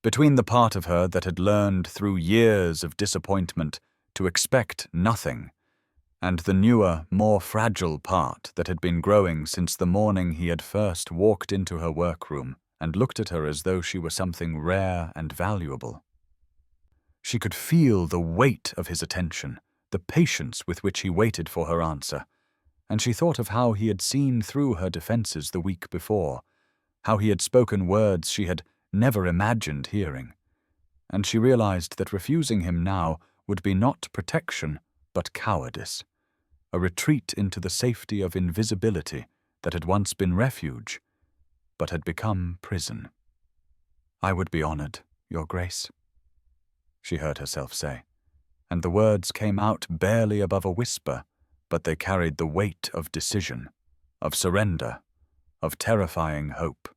between the part of her that had learned through years of disappointment to expect nothing, and the newer, more fragile part that had been growing since the morning he had first walked into her workroom and looked at her as though she were something rare and valuable. She could feel the weight of his attention, the patience with which he waited for her answer, and she thought of how he had seen through her defenses the week before, how he had spoken words she had never imagined hearing, and she realized that refusing him now would be not protection but cowardice, a retreat into the safety of invisibility that had once been refuge, but had become prison. "I would be honored, Your Grace," she heard herself say, and the words came out barely above a whisper, but they carried the weight of decision, of surrender, of terrifying hope.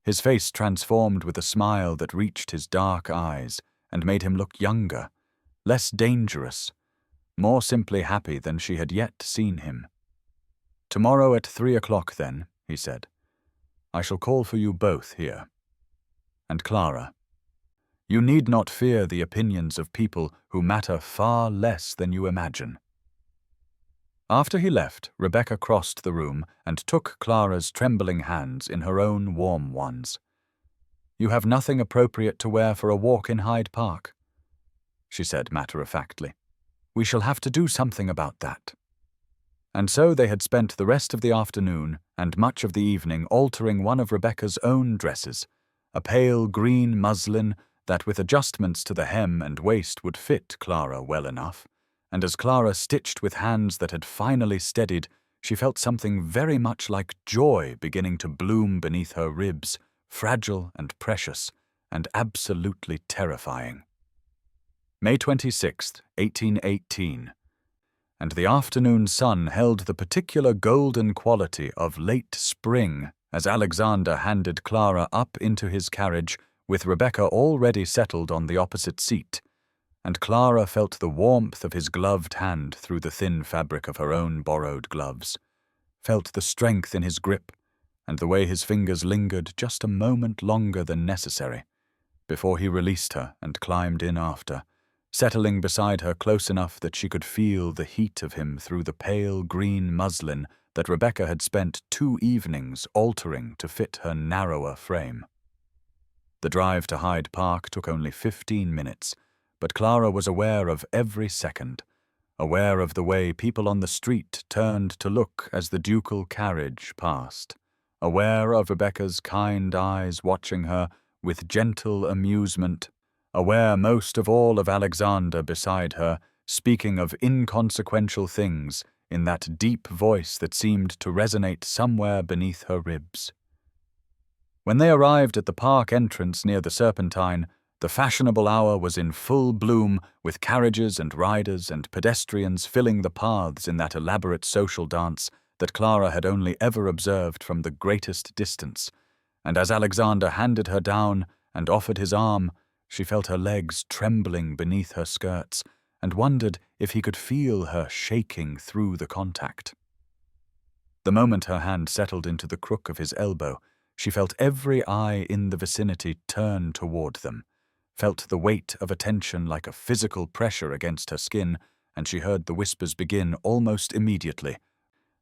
His face transformed with a smile that reached his dark eyes and made him look younger, less dangerous, more simply happy than she had yet seen him. "Tomorrow at 3 o'clock, then," he said. "I shall call for you both here. And Clara, you need not fear the opinions of people who matter far less than you imagine." After he left, Rebecca crossed the room and took Clara's trembling hands in her own warm ones. "You have nothing appropriate to wear for a walk in Hyde Park," she said matter-of-factly. "We shall have to do something about that." And so they had spent the rest of the afternoon and much of the evening altering one of Rebecca's own dresses, a pale green muslin that with adjustments to the hem and waist would fit Clara well enough, and as Clara stitched with hands that had finally steadied, she felt something very much like joy beginning to bloom beneath her ribs, fragile and precious, and absolutely terrifying. May 26th, 1818. And the afternoon sun held the particular golden quality of late spring as Alexander handed Clara up into his carriage, with Rebecca already settled on the opposite seat, and Clara felt the warmth of his gloved hand through the thin fabric of her own borrowed gloves, felt the strength in his grip, and the way his fingers lingered just a moment longer than necessary, before he released her and climbed in after, settling beside her close enough that she could feel the heat of him through the pale green muslin that Rebecca had spent 2 evenings altering to fit her narrower frame. The drive to Hyde Park took only 15 minutes, but Clara was aware of every second, aware of the way people on the street turned to look as the ducal carriage passed, aware of Rebecca's kind eyes watching her with gentle amusement, aware most of all of Alexander beside her, speaking of inconsequential things in that deep voice that seemed to resonate somewhere beneath her ribs. When they arrived at the park entrance near the Serpentine, the fashionable hour was in full bloom, with carriages and riders and pedestrians filling the paths in that elaborate social dance that Clara had only ever observed from the greatest distance, and as Alexander handed her down and offered his arm, she felt her legs trembling beneath her skirts and wondered if he could feel her shaking through the contact. The moment her hand settled into the crook of his elbow, she felt every eye in the vicinity turn toward them, felt the weight of attention like a physical pressure against her skin, and she heard the whispers begin almost immediately,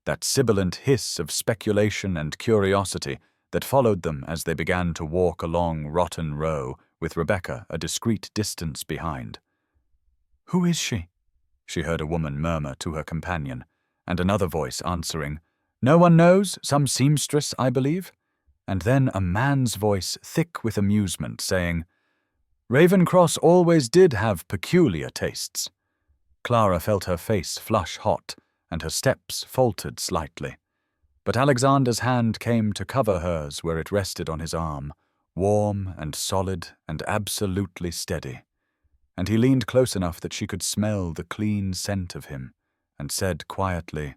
that sibilant hiss of speculation and curiosity that followed them as they began to walk along Rotten Row, with Rebecca a discreet distance behind. "Who is she?" she heard a woman murmur to her companion, and another voice answering, "No one knows, some seamstress, I believe," and then a man's voice thick with amusement saying, "Ravencross always did have peculiar tastes." Clara felt her face flush hot, and her steps faltered slightly, but Alexander's hand came to cover hers where it rested on his arm, warm and solid and absolutely steady, and he leaned close enough that she could smell the clean scent of him, and said quietly,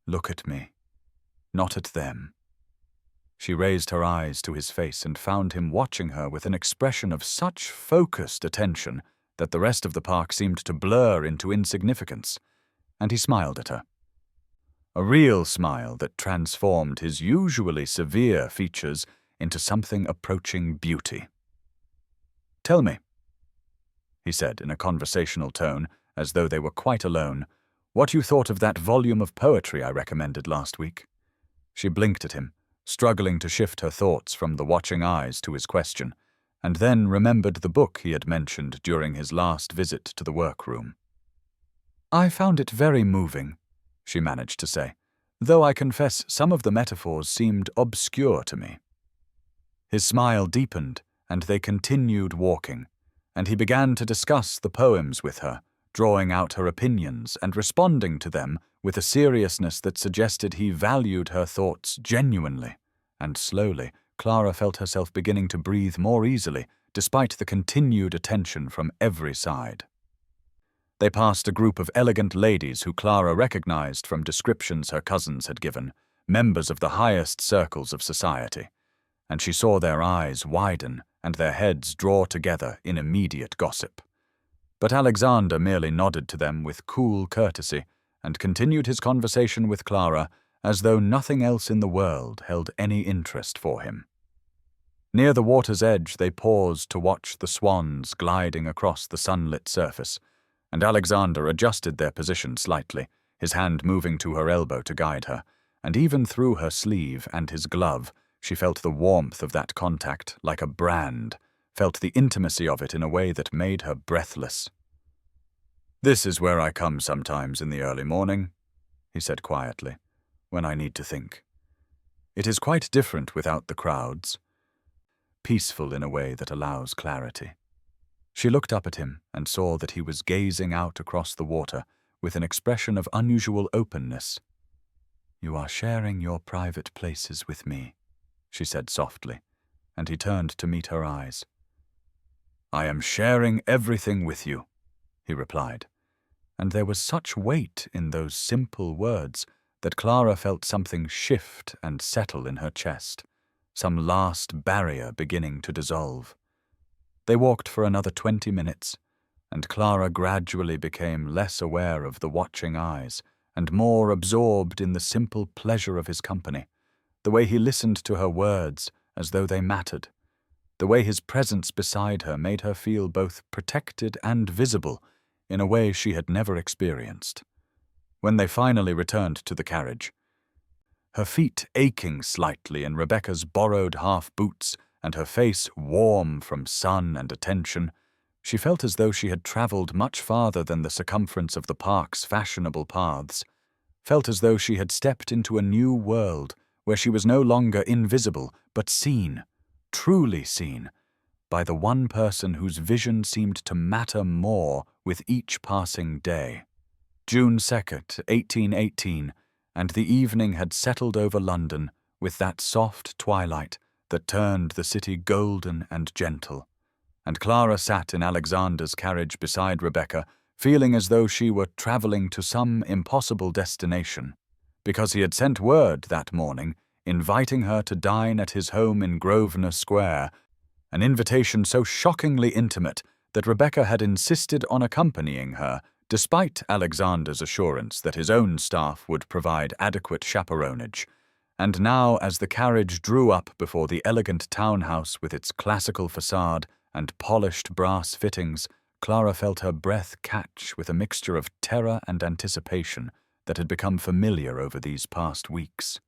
"Look at me, not at them." She raised her eyes to his face and found him watching her with an expression of such focused attention that the rest of the park seemed to blur into insignificance, and he smiled at her. A real smile that transformed his usually severe features into something approaching beauty. "Tell me," he said in a conversational tone, as though they were quite alone, "what you thought of that volume of poetry I recommended last week." She blinked at him, struggling to shift her thoughts from the watching eyes to his question, and then remembered the book he had mentioned during his last visit to the workroom. "I found it very moving," she managed to say, "though I confess some of the metaphors seemed obscure to me." His smile deepened, and they continued walking, and he began to discuss the poems with her, drawing out her opinions and responding to them with a seriousness that suggested he valued her thoughts genuinely, and slowly Clara felt herself beginning to breathe more easily, despite the continued attention from every side. They passed a group of elegant ladies who Clara recognized from descriptions her cousins had given, members of the highest circles of society, and she saw their eyes widen and their heads draw together in immediate gossip. But Alexander merely nodded to them with cool courtesy and continued his conversation with Clara as though nothing else in the world held any interest for him. Near the water's edge they paused to watch the swans gliding across the sunlit surface, and Alexander adjusted their position slightly, his hand moving to her elbow to guide her, and even through her sleeve and his glove she felt the warmth of that contact like a brand, felt the intimacy of it in a way that made her breathless. "This is where I come sometimes in the early morning," he said quietly, "when I need to think. It is quite different without the crowds, peaceful in a way that allows clarity." She looked up at him and saw that he was gazing out across the water with an expression of unusual openness. "You are sharing your private places with me," she said softly, and he turned to meet her eyes. "I am sharing everything with you," he replied, and there was such weight in those simple words that Clara felt something shift and settle in her chest, some last barrier beginning to dissolve. They walked for another 20 minutes, and Clara gradually became less aware of the watching eyes and more absorbed in the simple pleasure of his company, the way he listened to her words as though they mattered, the way his presence beside her made her feel both protected and visible in a way she had never experienced. When they finally returned to the carriage, her feet aching slightly in Rebecca's borrowed half-boots and her face warm from sun and attention, she felt as though she had travelled much farther than the circumference of the park's fashionable paths, felt as though she had stepped into a new world where she was no longer invisible, but seen, truly seen, by the one person whose vision seemed to matter more with each passing day. June 2nd, 1818, and the evening had settled over London with that soft twilight that turned the city golden and gentle, and Clara sat in Alexander's carriage beside Rebecca, feeling as though she were travelling to some impossible destination, because he had sent word that morning inviting her to dine at his home in Grosvenor Square, an invitation so shockingly intimate that Rebecca had insisted on accompanying her, despite Alexander's assurance that his own staff would provide adequate chaperonage. And now, as the carriage drew up before the elegant townhouse with its classical facade and polished brass fittings, Clara felt her breath catch with a mixture of terror and anticipation that had become familiar over these past weeks.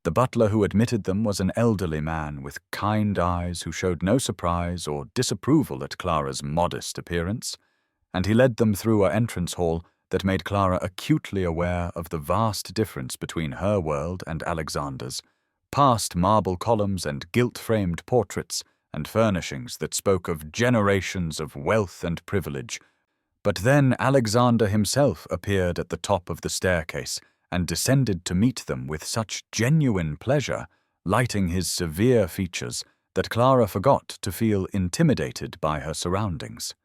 The butler who admitted them was an elderly man with kind eyes who showed no surprise or disapproval at Clara's modest appearance, and he led them through an entrance hall that made Clara acutely aware of the vast difference between her world and Alexander's, past marble columns and gilt-framed portraits and furnishings that spoke of generations of wealth and privilege. But then Alexander himself appeared at the top of the staircase and descended to meet them with such genuine pleasure, lighting his severe features, that Clara forgot to feel intimidated by her surroundings.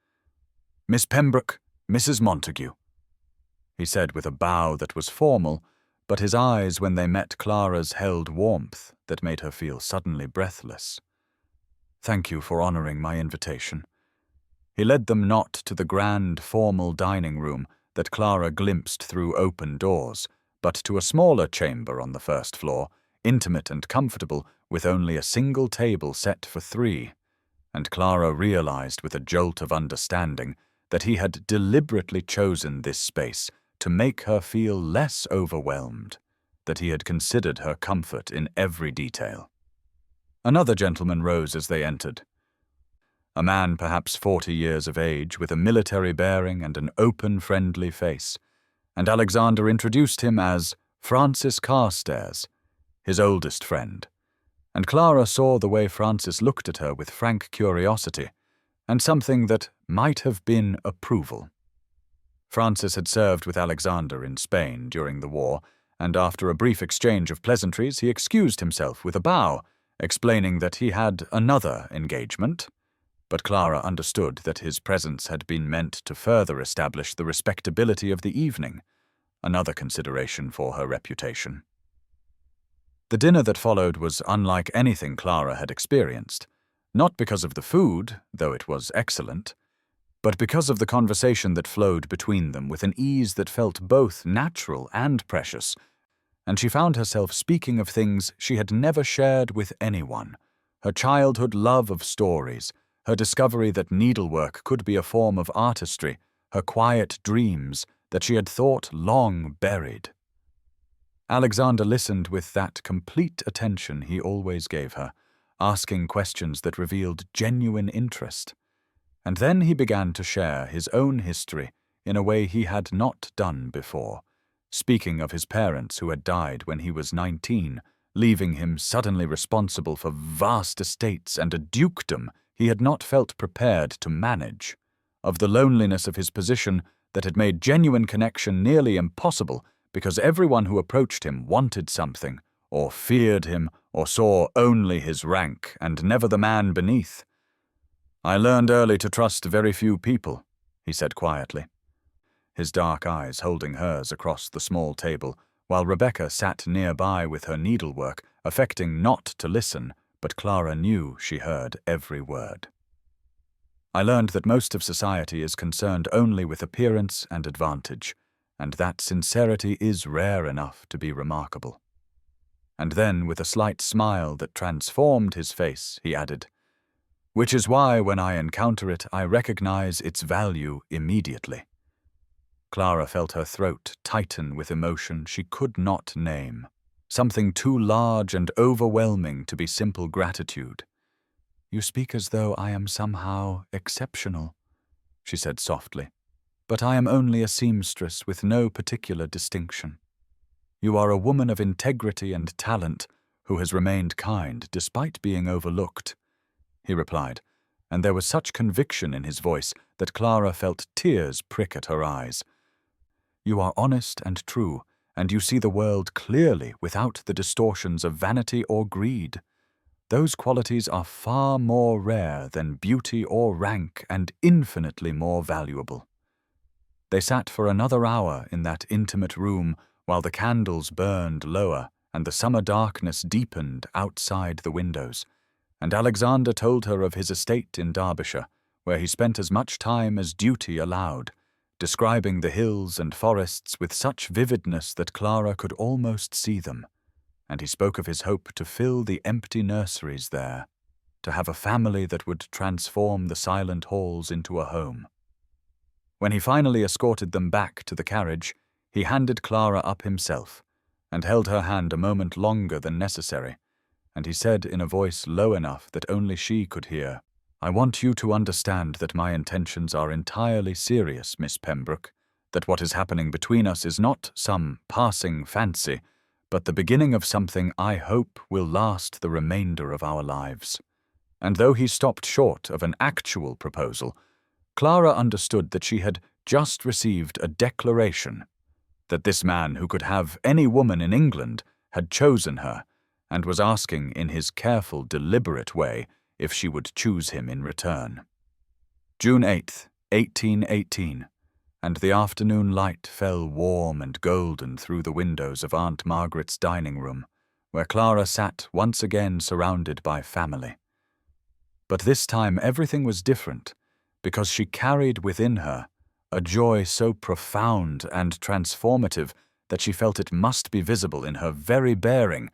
"Miss Pembroke, Mrs. Montague," he said with a bow that was formal, but his eyes when they met Clara's held warmth that made her feel suddenly breathless. "Thank you for honouring my invitation." He led them not to the grand formal dining room that Clara glimpsed through open doors, but to a smaller chamber on the first floor, intimate and comfortable, with only a single table set for 3, and Clara realized with a jolt of understanding that he had deliberately chosen this space to make her feel less overwhelmed, that he had considered her comfort in every detail. Another gentleman rose as they entered, a man perhaps 40 years of age, with a military bearing and an open, friendly face, and Alexander introduced him as Francis Carstairs, his oldest friend, and Clara saw the way Francis looked at her with frank curiosity, and something that might have been approval. Francis had served with Alexander in Spain during the war, and after a brief exchange of pleasantries he excused himself with a bow, explaining that he had another engagement, but Clara understood that his presence had been meant to further establish the respectability of the evening, another consideration for her reputation. The dinner that followed was unlike anything Clara had experienced, not because of the food, though it was excellent, but because of the conversation that flowed between them with an ease that felt both natural and precious, and she found herself speaking of things she had never shared with anyone: her childhood love of stories, her discovery that needlework could be a form of artistry, her quiet dreams that she had thought long buried. Alexander listened with that complete attention he always gave her, asking questions that revealed genuine interest. And then he began to share his own history in a way he had not done before, speaking of his parents who had died when he was 19, leaving him suddenly responsible for vast estates and a dukedom he had not felt prepared to manage, of the loneliness of his position that had made genuine connection nearly impossible because everyone who approached him wanted something, or feared him, or saw only his rank and never the man beneath. "I learned early to trust very few people," he said quietly, his dark eyes holding hers across the small table, while Rebecca sat nearby with her needlework, affecting not to listen, but Clara knew she heard every word. "I learned that most of society is concerned only with appearance and advantage, and that sincerity is rare enough to be remarkable." And then, with a slight smile that transformed his face, he added, "Which is why, when I encounter it, I recognize its value immediately." Clara felt her throat tighten with emotion she could not name, something too large and overwhelming to be simple gratitude. "You speak as though I am somehow exceptional," she said softly, "but I am only a seamstress with no particular distinction. You are a woman of integrity and talent who has remained kind despite being overlooked," he replied, and there was such conviction in his voice that Clara felt tears prick at her eyes. "You are honest and true, and you see the world clearly without the distortions of vanity or greed. Those qualities are far more rare than beauty or rank and infinitely more valuable." They sat for another hour in that intimate room while the candles burned lower and the summer darkness deepened outside the windows, and Alexander told her of his estate in Derbyshire, where he spent as much time as duty allowed, describing the hills and forests with such vividness that Clara could almost see them, and he spoke of his hope to fill the empty nurseries there, to have a family that would transform the silent halls into a home. When he finally escorted them back to the carriage, he handed Clara up himself, and held her hand a moment longer than necessary, and he said in a voice low enough that only she could hear, "I want you to understand that my intentions are entirely serious, Miss Pembroke, that what is happening between us is not some passing fancy, but the beginning of something I hope will last the remainder of our lives." And though he stopped short of an actual proposal, Clara understood that she had just received a declaration, that this man who could have any woman in England had chosen her, and was asking in his careful, deliberate way if she would choose him in return. June 8th, 1818, and the afternoon light fell warm and golden through the windows of Aunt Margaret's dining room, where Clara sat once again surrounded by family. But this time everything was different, because she carried within her a joy so profound and transformative that she felt it must be visible in her very bearing,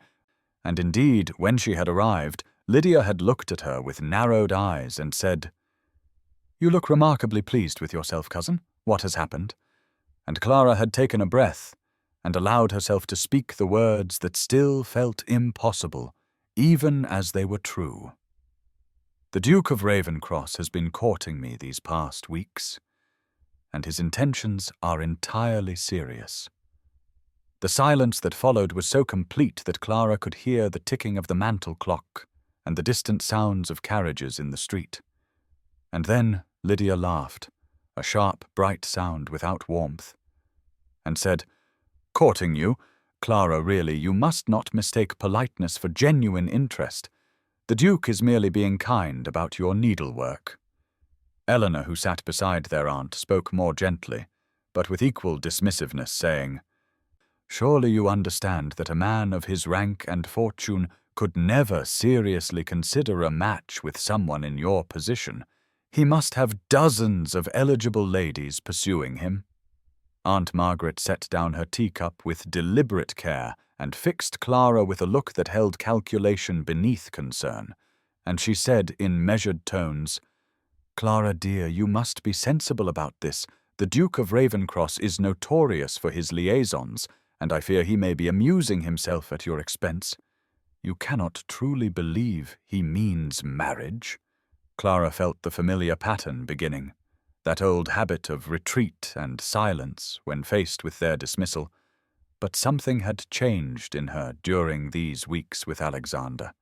and indeed, when she had arrived, Lydia had looked at her with narrowed eyes and said, "You look remarkably pleased with yourself, cousin. What has happened?" And Clara had taken a breath, and allowed herself to speak the words that still felt impossible, even as they were true. "The Duke of Ravencross has been courting me these past weeks, and his intentions are entirely serious." The silence that followed was so complete that Clara could hear the ticking of the mantel clock and the distant sounds of carriages in the street. And then Lydia laughed, a sharp, bright sound without warmth, and said, "Courting you? Clara, really, you must not mistake politeness for genuine interest. The Duke is merely being kind about your needlework." Eleanor, who sat beside their aunt, spoke more gently, but with equal dismissiveness, saying, "Surely you understand that a man of his rank and fortune could never seriously consider a match with someone in your position. He must have dozens of eligible ladies pursuing him." Aunt Margaret set down her teacup with deliberate care and fixed Clara with a look that held calculation beneath concern, and she said in measured tones, "Clara dear, you must be sensible about this. The Duke of Ravencross is notorious for his liaisons, and I fear he may be amusing himself at your expense. You cannot truly believe he means marriage." Clara felt the familiar pattern beginning, that old habit of retreat and silence when faced with their dismissal. But something had changed in her during these weeks with Alexander,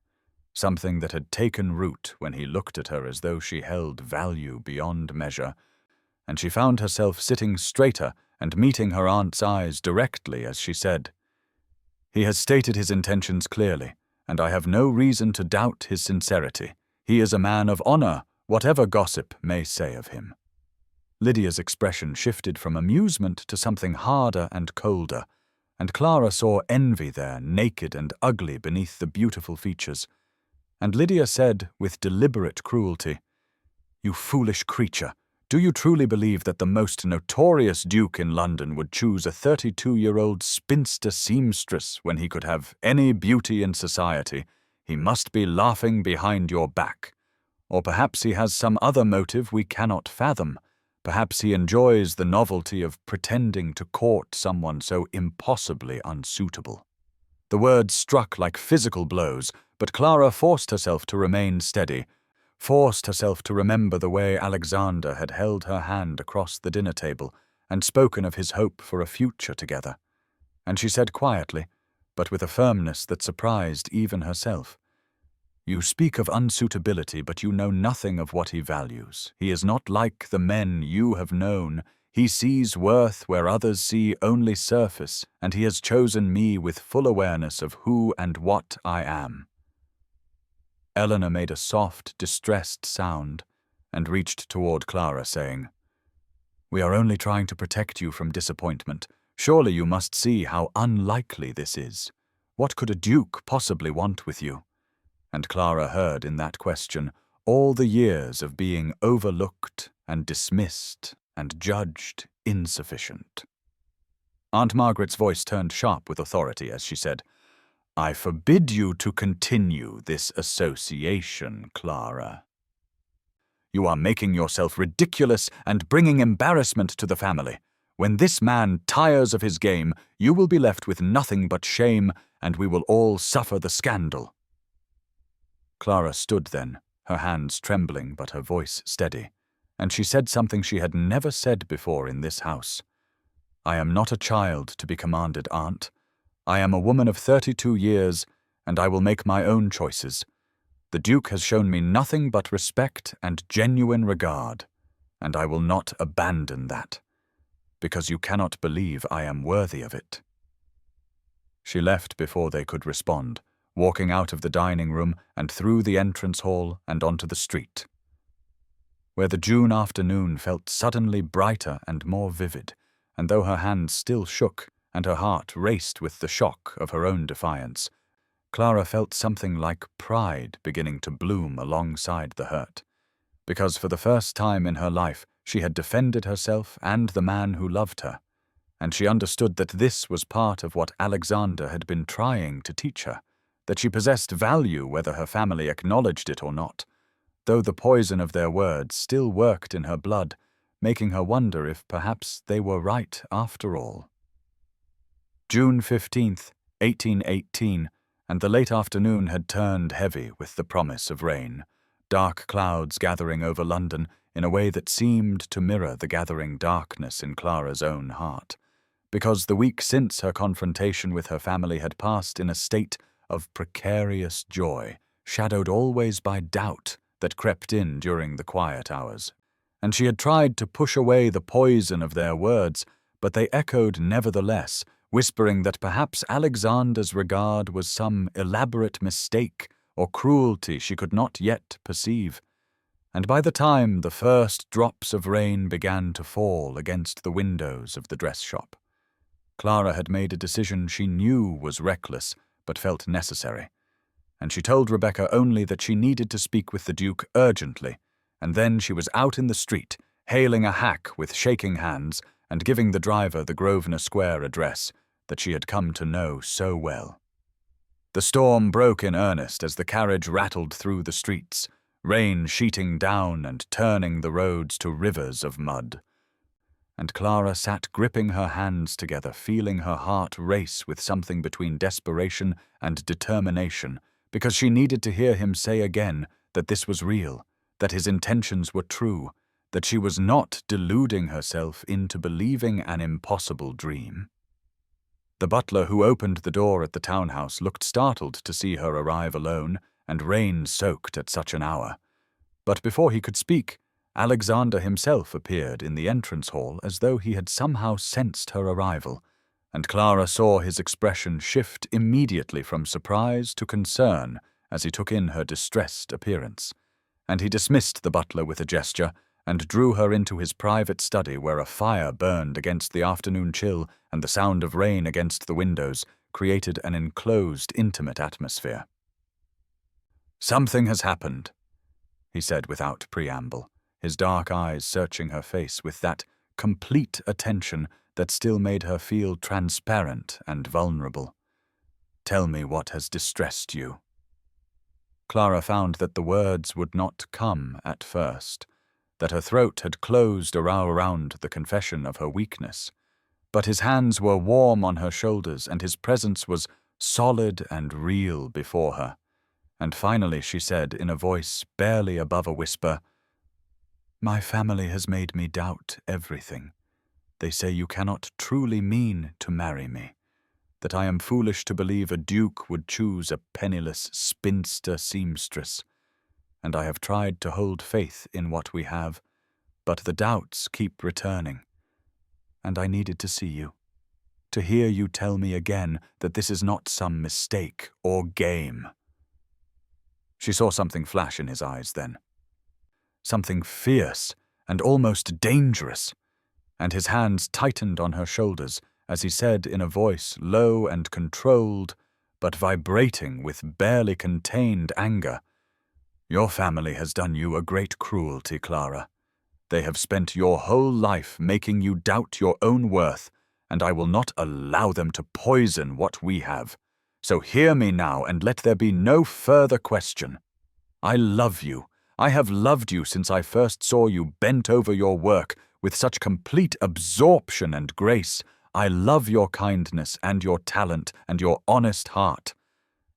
something that had taken root when he looked at her as though she held value beyond measure, and she found herself sitting straighter and meeting her aunt's eyes directly as she said, "He has stated his intentions clearly, and I have no reason to doubt his sincerity. He is a man of honor, whatever gossip may say of him." Lydia's expression shifted from amusement to something harder and colder, and Clara saw envy there, naked and ugly beneath the beautiful features. And Lydia said, with deliberate cruelty, "You foolish creature, do you truly believe that the most notorious duke in London would choose a 32-year-old spinster seamstress when he could have any beauty in society? He must be laughing behind your back. Or perhaps he has some other motive we cannot fathom. Perhaps he enjoys the novelty of pretending to court someone so impossibly unsuitable." The words struck like physical blows, but Clara forced herself to remain steady, forced herself to remember the way Alexander had held her hand across the dinner table and spoken of his hope for a future together. And she said quietly, but with a firmness that surprised even herself, "You speak of unsuitability, but you know nothing of what he values. He is not like the men you have known. He sees worth where others see only surface, and he has chosen me with full awareness of who and what I am." Eleanor made a soft, distressed sound and reached toward Clara, saying, "We are only trying to protect you from disappointment. Surely you must see how unlikely this is. What could a duke possibly want with you?" And Clara heard in that question all the years of being overlooked and dismissed and judged insufficient. Aunt Margaret's voice turned sharp with authority as she said, "I forbid you to continue this association, Clara. You are making yourself ridiculous and bringing embarrassment to the family. When this man tires of his game, you will be left with nothing but shame, and we will all suffer the scandal." Clara stood then, her hands trembling but her voice steady, and she said something she had never said before in this house. "I am not a child to be commanded, Aunt. I am a woman of 32 years, and I will make my own choices. The Duke has shown me nothing but respect and genuine regard, and I will not abandon that, because you cannot believe I am worthy of it." She left before they could respond, walking out of the dining room and through the entrance hall and onto the street, where the June afternoon felt suddenly brighter and more vivid, and though her hands still shook and her heart raced with the shock of her own defiance, Clara felt something like pride beginning to bloom alongside the hurt, because for the first time in her life she had defended herself and the man who loved her, and she understood that this was part of what Alexander had been trying to teach her, that she possessed value whether her family acknowledged it or not, though the poison of their words still worked in her blood, making her wonder if perhaps they were right after all. June 15th, 1818, and the late afternoon had turned heavy with the promise of rain, dark clouds gathering over London in a way that seemed to mirror the gathering darkness in Clara's own heart, because the week since her confrontation with her family had passed in a state of precarious joy, shadowed always by doubt that crept in during the quiet hours, and she had tried to push away the poison of their words, but they echoed nevertheless, whispering that perhaps Alexander's regard was some elaborate mistake or cruelty she could not yet perceive, and by the time the first drops of rain began to fall against the windows of the dress shop, Clara had made a decision she knew was reckless but felt necessary, and she told Rebecca only that she needed to speak with the Duke urgently, and then she was out in the street, hailing a hack with shaking hands and giving the driver the Grosvenor Square address that she had come to know so well. The storm broke in earnest as the carriage rattled through the streets, rain sheeting down and turning the roads to rivers of mud. And Clara sat gripping her hands together, feeling her heart race with something between desperation and determination, because she needed to hear him say again that this was real, that his intentions were true, that she was not deluding herself into believing an impossible dream. The butler who opened the door at the townhouse looked startled to see her arrive alone and rain-soaked at such an hour. But before he could speak, Alexander himself appeared in the entrance hall as though he had somehow sensed her arrival, and Clara saw his expression shift immediately from surprise to concern as he took in her distressed appearance, and he dismissed the butler with a gesture and drew her into his private study where a fire burned against the afternoon chill and the sound of rain against the windows created an enclosed, intimate atmosphere. "Something has happened," he said without preamble, his dark eyes searching her face with that complete attention that still made her feel transparent and vulnerable. "Tell me what has distressed you." Clara found that the words would not come at first, that her throat had closed around the confession of her weakness. But his hands were warm on her shoulders, and his presence was solid and real before her. And finally she said in a voice barely above a whisper, "My family has made me doubt everything. They say you cannot truly mean to marry me, that I am foolish to believe a duke would choose a penniless spinster seamstress, and I have tried to hold faith in what we have, but the doubts keep returning. And I needed to see you, to hear you tell me again that this is not some mistake or game." She saw something flash in his eyes then, something fierce and almost dangerous, and his hands tightened on her shoulders as he said in a voice low and controlled, but vibrating with barely contained anger, "Your family has done you a great cruelty, Clara. They have spent your whole life making you doubt your own worth, and I will not allow them to poison what we have. So hear me now, and let there be no further question. I love you. I have loved you since I first saw you bent over your work with such complete absorption and grace. I love your kindness and your talent and your honest heart.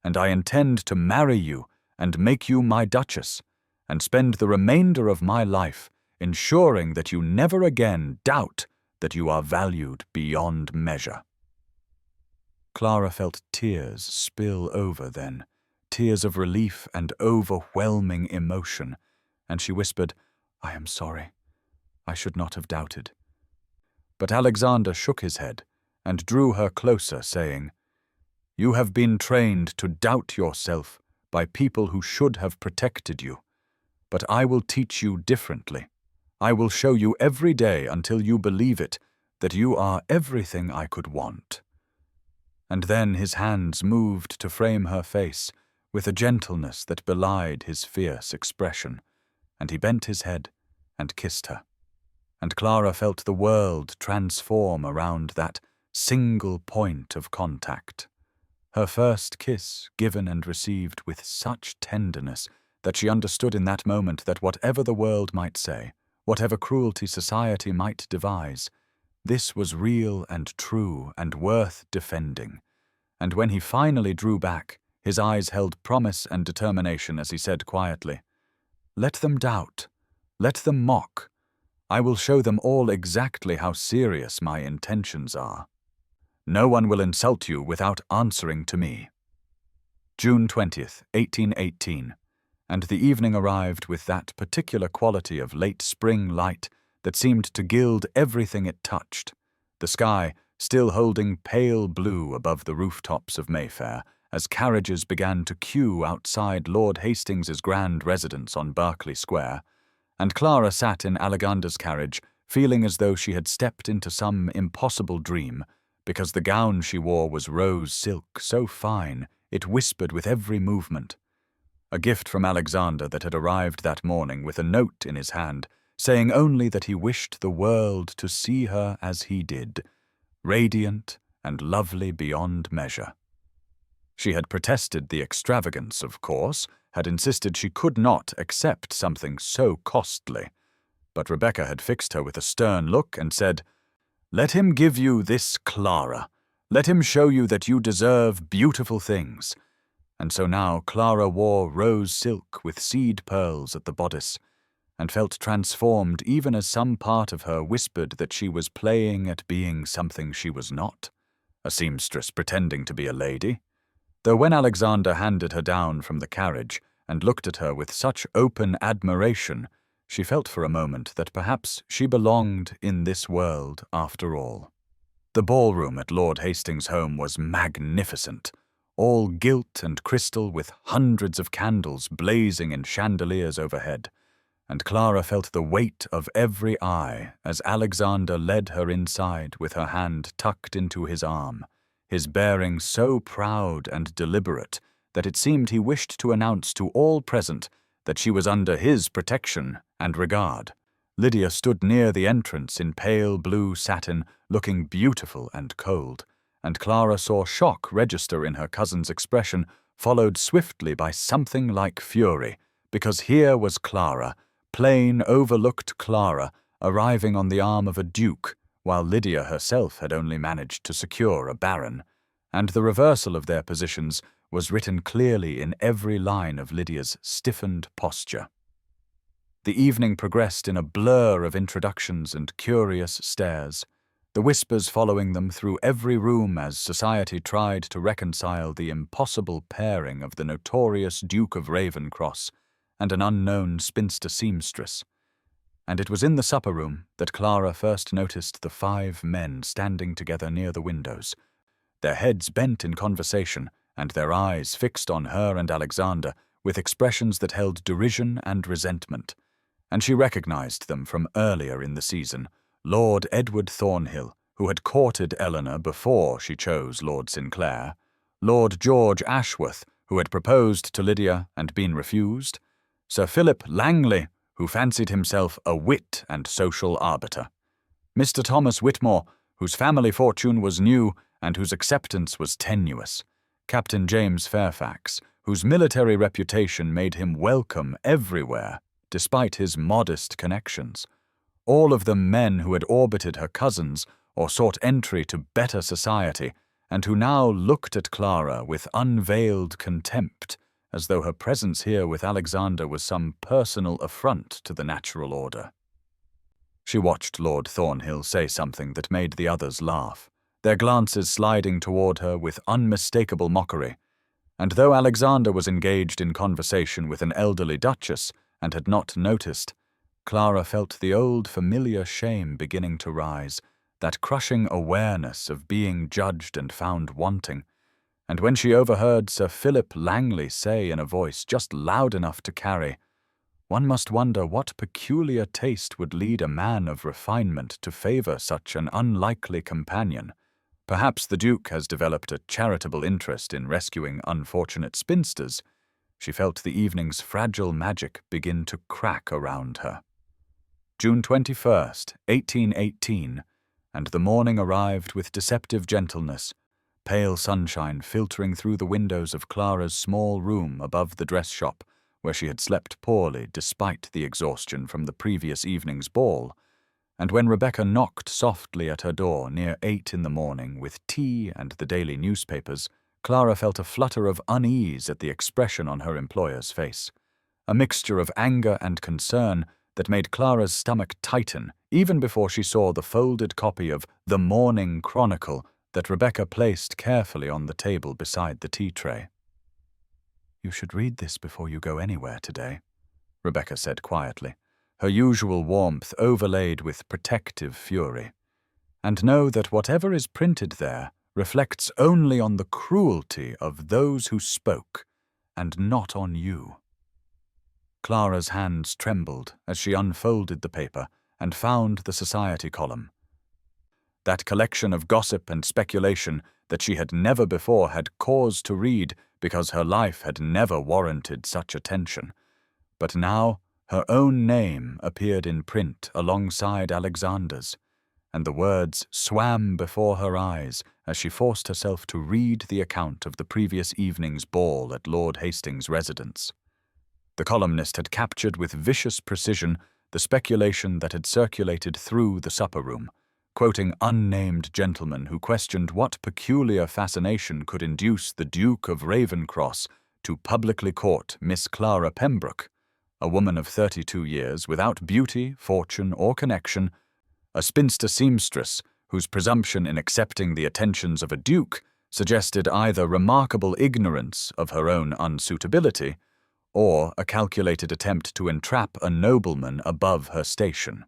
And I intend to marry you and make you my Duchess, and spend the remainder of my life ensuring that you never again doubt that you are valued beyond measure." Clara felt tears spill over then, tears of relief and overwhelming emotion, and she whispered, "I am sorry. I should not have doubted." But Alexander shook his head and drew her closer, saying, "You have been trained to doubt yourself by people who should have protected you, but I will teach you differently. I will show you every day until you believe it, that you are everything I could want." And then his hands moved to frame her face with a gentleness that belied his fierce expression, and he bent his head and kissed her. And Clara felt the world transform around that single point of contact. Her first kiss given and received with such tenderness that she understood in that moment that whatever the world might say, whatever cruelty society might devise, this was real and true and worth defending. And when he finally drew back, his eyes held promise and determination as he said quietly, "Let them doubt, let them mock. I will show them all exactly how serious my intentions are. No one will insult you without answering to me." June 20th, 1818, and the evening arrived with that particular quality of late spring light that seemed to gild everything it touched, the sky still holding pale blue above the rooftops of Mayfair as carriages began to queue outside Lord Hastings's grand residence on Berkeley Square, and Clara sat in Alegander's carriage, feeling as though she had stepped into some impossible dream, because the gown she wore was rose silk, so fine it whispered with every movement. A gift from Alexander that had arrived that morning with a note in his hand, saying only that he wished the world to see her as he did, radiant and lovely beyond measure. She had protested the extravagance, of course, had insisted she could not accept something so costly, but Rebecca had fixed her with a stern look and said, "Let him give you this, Clara. Let him show you that you deserve beautiful things." And so now Clara wore rose silk with seed pearls at the bodice, and felt transformed even as some part of her whispered that she was playing at being something she was not, a seamstress pretending to be a lady. Though when Alexander handed her down from the carriage and looked at her with such open admiration, she felt for a moment that perhaps she belonged in this world after all. The ballroom at Lord Hastings' home was magnificent, all gilt and crystal with hundreds of candles blazing in chandeliers overhead, and Clara felt the weight of every eye as Alexander led her inside with her hand tucked into his arm, his bearing so proud and deliberate that it seemed he wished to announce to all present that she was under his protection and regard. Lydia stood near the entrance in pale blue satin, looking beautiful and cold, and Clara saw shock register in her cousin's expression, followed swiftly by something like fury, because here was Clara, plain, overlooked Clara, arriving on the arm of a duke, while Lydia herself had only managed to secure a baron, and the reversal of their positions was written clearly in every line of Lydia's stiffened posture. The evening progressed in a blur of introductions and curious stares, the whispers following them through every room as society tried to reconcile the impossible pairing of the notorious Duke of Ravencross and an unknown spinster seamstress. And it was in the supper-room that Clara first noticed the 5 men standing together near the windows, their heads bent in conversation and their eyes fixed on her and Alexander with expressions that held derision and resentment, and she recognized them from earlier in the season. Lord Edward Thornhill, who had courted Eleanor before she chose Lord Sinclair, Lord George Ashworth, who had proposed to Lydia and been refused, Sir Philip Langley, who fancied himself a wit and social arbiter, Mr. Thomas Whitmore, whose family fortune was new and whose acceptance was tenuous, Captain James Fairfax, whose military reputation made him welcome everywhere, despite his modest connections, all of them men who had orbited her cousins or sought entry to better society, and who now looked at Clara with unveiled contempt, as though her presence here with Alexander was some personal affront to the natural order. She watched Lord Thornhill say something that made the others laugh, their glances sliding toward her with unmistakable mockery, and though Alexander was engaged in conversation with an elderly duchess and had not noticed, Clara felt the old familiar shame beginning to rise, that crushing awareness of being judged and found wanting, and when she overheard Sir Philip Langley say in a voice just loud enough to carry, "One must wonder what peculiar taste would lead a man of refinement to favor such an unlikely companion. Perhaps the Duke has developed a charitable interest in rescuing unfortunate spinsters," she felt the evening's fragile magic begin to crack around her. June 21st, 1818, and the morning arrived with deceptive gentleness, pale sunshine filtering through the windows of Clara's small room above the dress shop, where she had slept poorly despite the exhaustion from the previous evening's ball, and when Rebecca knocked softly at her door near 8 in the morning with tea and the daily newspapers, Clara felt a flutter of unease at the expression on her employer's face, a mixture of anger and concern that made Clara's stomach tighten even before she saw the folded copy of The Morning Chronicle that Rebecca placed carefully on the table beside the tea tray. "You should read this before you go anywhere today," Rebecca said quietly, her usual warmth overlaid with protective fury, "and know that whatever is printed there reflects only on the cruelty of those who spoke, and not on you." Clara's hands trembled as she unfolded the paper and found the society column. That collection of gossip and speculation that she had never before had cause to read because her life had never warranted such attention. But now her own name appeared in print alongside Alexander's, and the words swam before her eyes as she forced herself to read the account of the previous evening's ball at Lord Hastings' residence. The columnist had captured with vicious precision the speculation that had circulated through the supper-room, quoting unnamed gentlemen who questioned what peculiar fascination could induce the Duke of Ravencross to publicly court Miss Clara Pembroke, a woman of 32 years without beauty, fortune, or connection, a spinster seamstress whose presumption in accepting the attentions of a duke suggested either remarkable ignorance of her own unsuitability or a calculated attempt to entrap a nobleman above her station.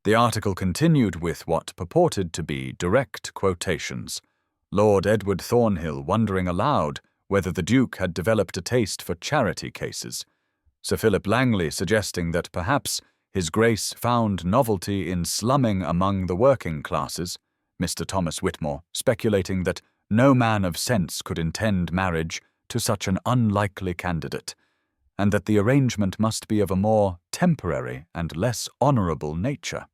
The article continued with what purported to be direct quotations. Lord Edward Thornhill wondering aloud whether the Duke had developed a taste for charity cases. Sir Philip Langley suggesting that perhaps His Grace found novelty in slumming among the working classes. Mr. Thomas Whitmore speculating that no man of sense could intend marriage to such an unlikely candidate, and that the arrangement must be of a more temporary and less honourable nature.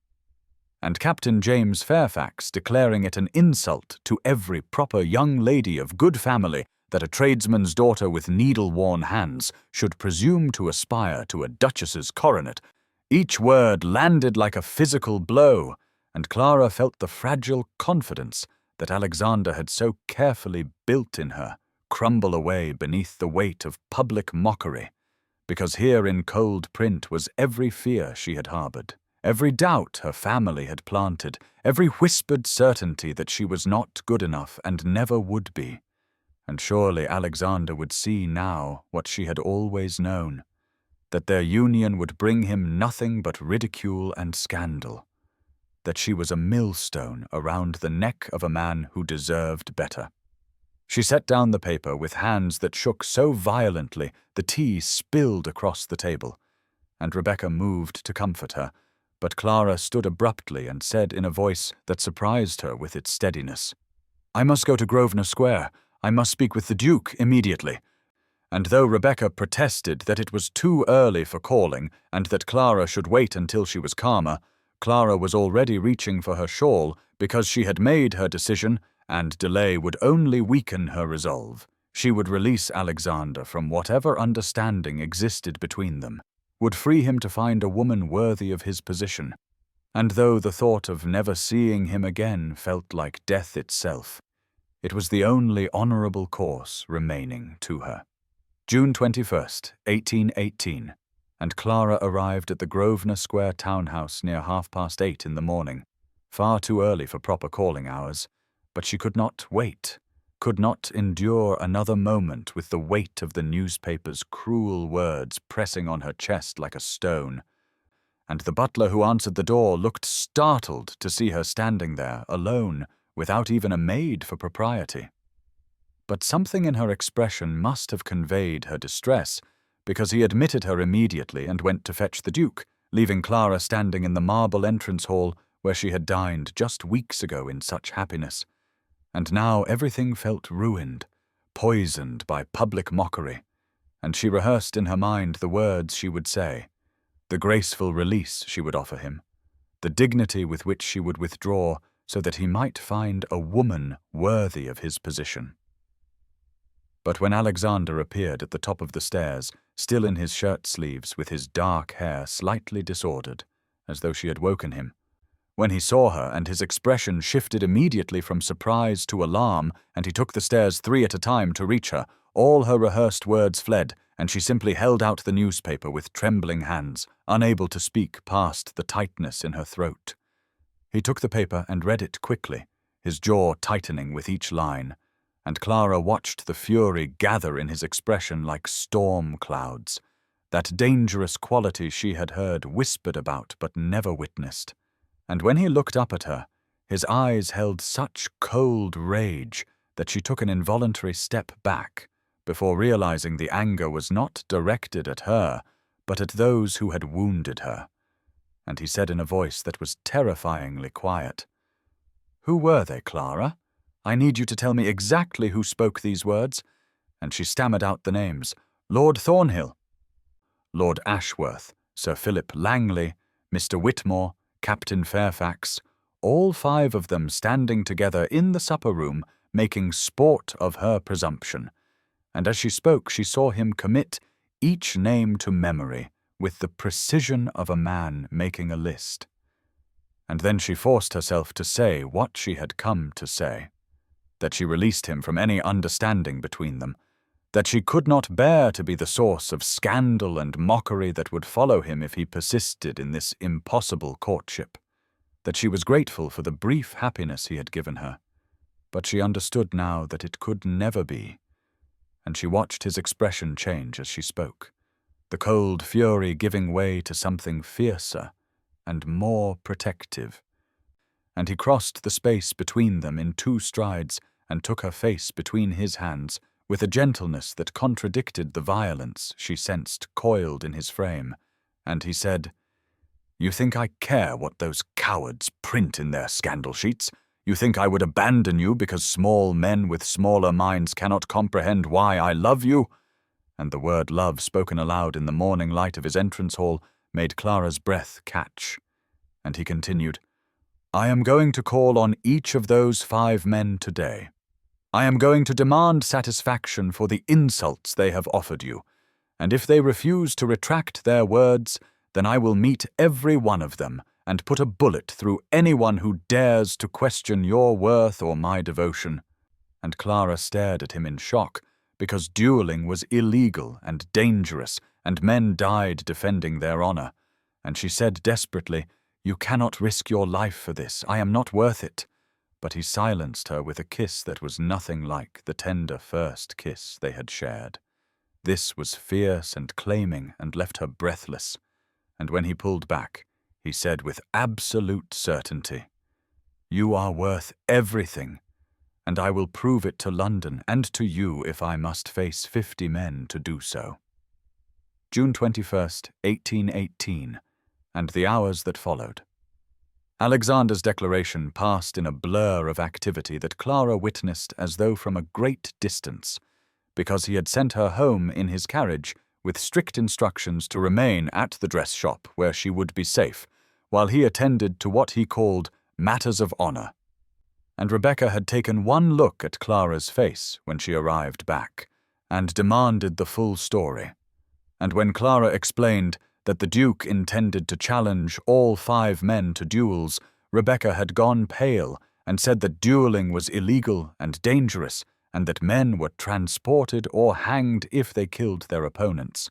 And Captain James Fairfax declaring it an insult to every proper young lady of good family that a tradesman's daughter with needle-worn hands should presume to aspire to a duchess's coronet. Each word landed like a physical blow, and Clara felt the fragile confidence that Alexander had so carefully built in her crumble away beneath the weight of public mockery, because here in cold print was every fear she had harboured, every doubt her family had planted, every whispered certainty that she was not good enough and never would be. And surely Alexander would see now what she had always known, that their union would bring him nothing but ridicule and scandal, that she was a millstone around the neck of a man who deserved better. She set down the paper with hands that shook so violently the tea spilled across the table, and Rebecca moved to comfort her, but Clara stood abruptly and said in a voice that surprised her with its steadiness, "I must go to Grosvenor Square. I must speak with the Duke immediately." And though Rebecca protested that it was too early for calling and that Clara should wait until she was calmer, Clara was already reaching for her shawl because she had made her decision, and delay would only weaken her resolve. She would release Alexander from whatever understanding existed between them, would free him to find a woman worthy of his position. And though the thought of never seeing him again felt like death itself, it was the only honourable course remaining to her. June 21st, 1818, and Clara arrived at the Grosvenor Square townhouse near 8:30 in the morning, far too early for proper calling hours, but she could not wait, could not endure another moment with the weight of the newspaper's cruel words pressing on her chest like a stone, and the butler who answered the door looked startled to see her standing there, alone, without even a maid for propriety. But something in her expression must have conveyed her distress, because he admitted her immediately and went to fetch the Duke, leaving Clara standing in the marble entrance hall where she had dined just weeks ago in such happiness. And now everything felt ruined, poisoned by public mockery, and she rehearsed in her mind the words she would say, the graceful release she would offer him, the dignity with which she would withdraw so that he might find a woman worthy of his position. But when Alexander appeared at the top of the stairs, still in his shirt-sleeves with his dark hair slightly disordered, as though she had woken him, when he saw her and his expression shifted immediately from surprise to alarm, and he took the stairs 3 at a time to reach her, all her rehearsed words fled, and she simply held out the newspaper with trembling hands, unable to speak past the tightness in her throat. He took the paper and read it quickly, his jaw tightening with each line, and Clara watched the fury gather in his expression like storm clouds, that dangerous quality she had heard whispered about but never witnessed. And when he looked up at her, his eyes held such cold rage that she took an involuntary step back, before realizing the anger was not directed at her, but at those who had wounded her. And he said in a voice that was terrifyingly quiet, "Who were they, Clara? I need you to tell me exactly who spoke these words." And she stammered out the names: Lord Thornhill, Lord Ashworth, Sir Philip Langley, Mr. Whitmore, Captain Fairfax, all 5 of them standing together in the supper-room, making sport of her presumption. And as she spoke, she saw him commit each name to memory with the precision of a man making a list. And then she forced herself to say what she had come to say, that she released him from any understanding between them, that she could not bear to be the source of scandal and mockery that would follow him if he persisted in this impossible courtship, that she was grateful for the brief happiness he had given her, but she understood now that it could never be, and she watched his expression change as she spoke, the cold fury giving way to something fiercer and more protective. And he crossed the space between them in 2 strides and took her face between his hands with a gentleness that contradicted the violence she sensed coiled in his frame, and he said, "You think I care what those cowards print in their scandal sheets? You think I would abandon you because small men with smaller minds cannot comprehend why I love you?" And the word love, spoken aloud in the morning light of his entrance hall, made Clara's breath catch. And he continued, "I am going to call on each of those 5 men today. I am going to demand satisfaction for the insults they have offered you, and if they refuse to retract their words, then I will meet every one of them and put a bullet through anyone who dares to question your worth or my devotion." And Clara stared at him in shock, because dueling was illegal and dangerous, and men died defending their honor. And she said desperately, "You cannot risk your life for this. I am not worth it." But he silenced her with a kiss that was nothing like the tender first kiss they had shared. This was fierce and claiming and left her breathless. And when he pulled back, he said with absolute certainty, "You are worth everything, and I will prove it to London and to you if I must face 50 men to do so." June 21st, 1818, and the hours that followed. Alexander's declaration passed in a blur of activity that Clara witnessed as though from a great distance, because he had sent her home in his carriage with strict instructions to remain at the dress shop where she would be safe, while he attended to what he called matters of honor. And Rebecca had taken one look at Clara's face when she arrived back, and demanded the full story. And when Clara explained that the Duke intended to challenge all 5 men to duels, Rebecca had gone pale and said that dueling was illegal and dangerous, and that men were transported or hanged if they killed their opponents.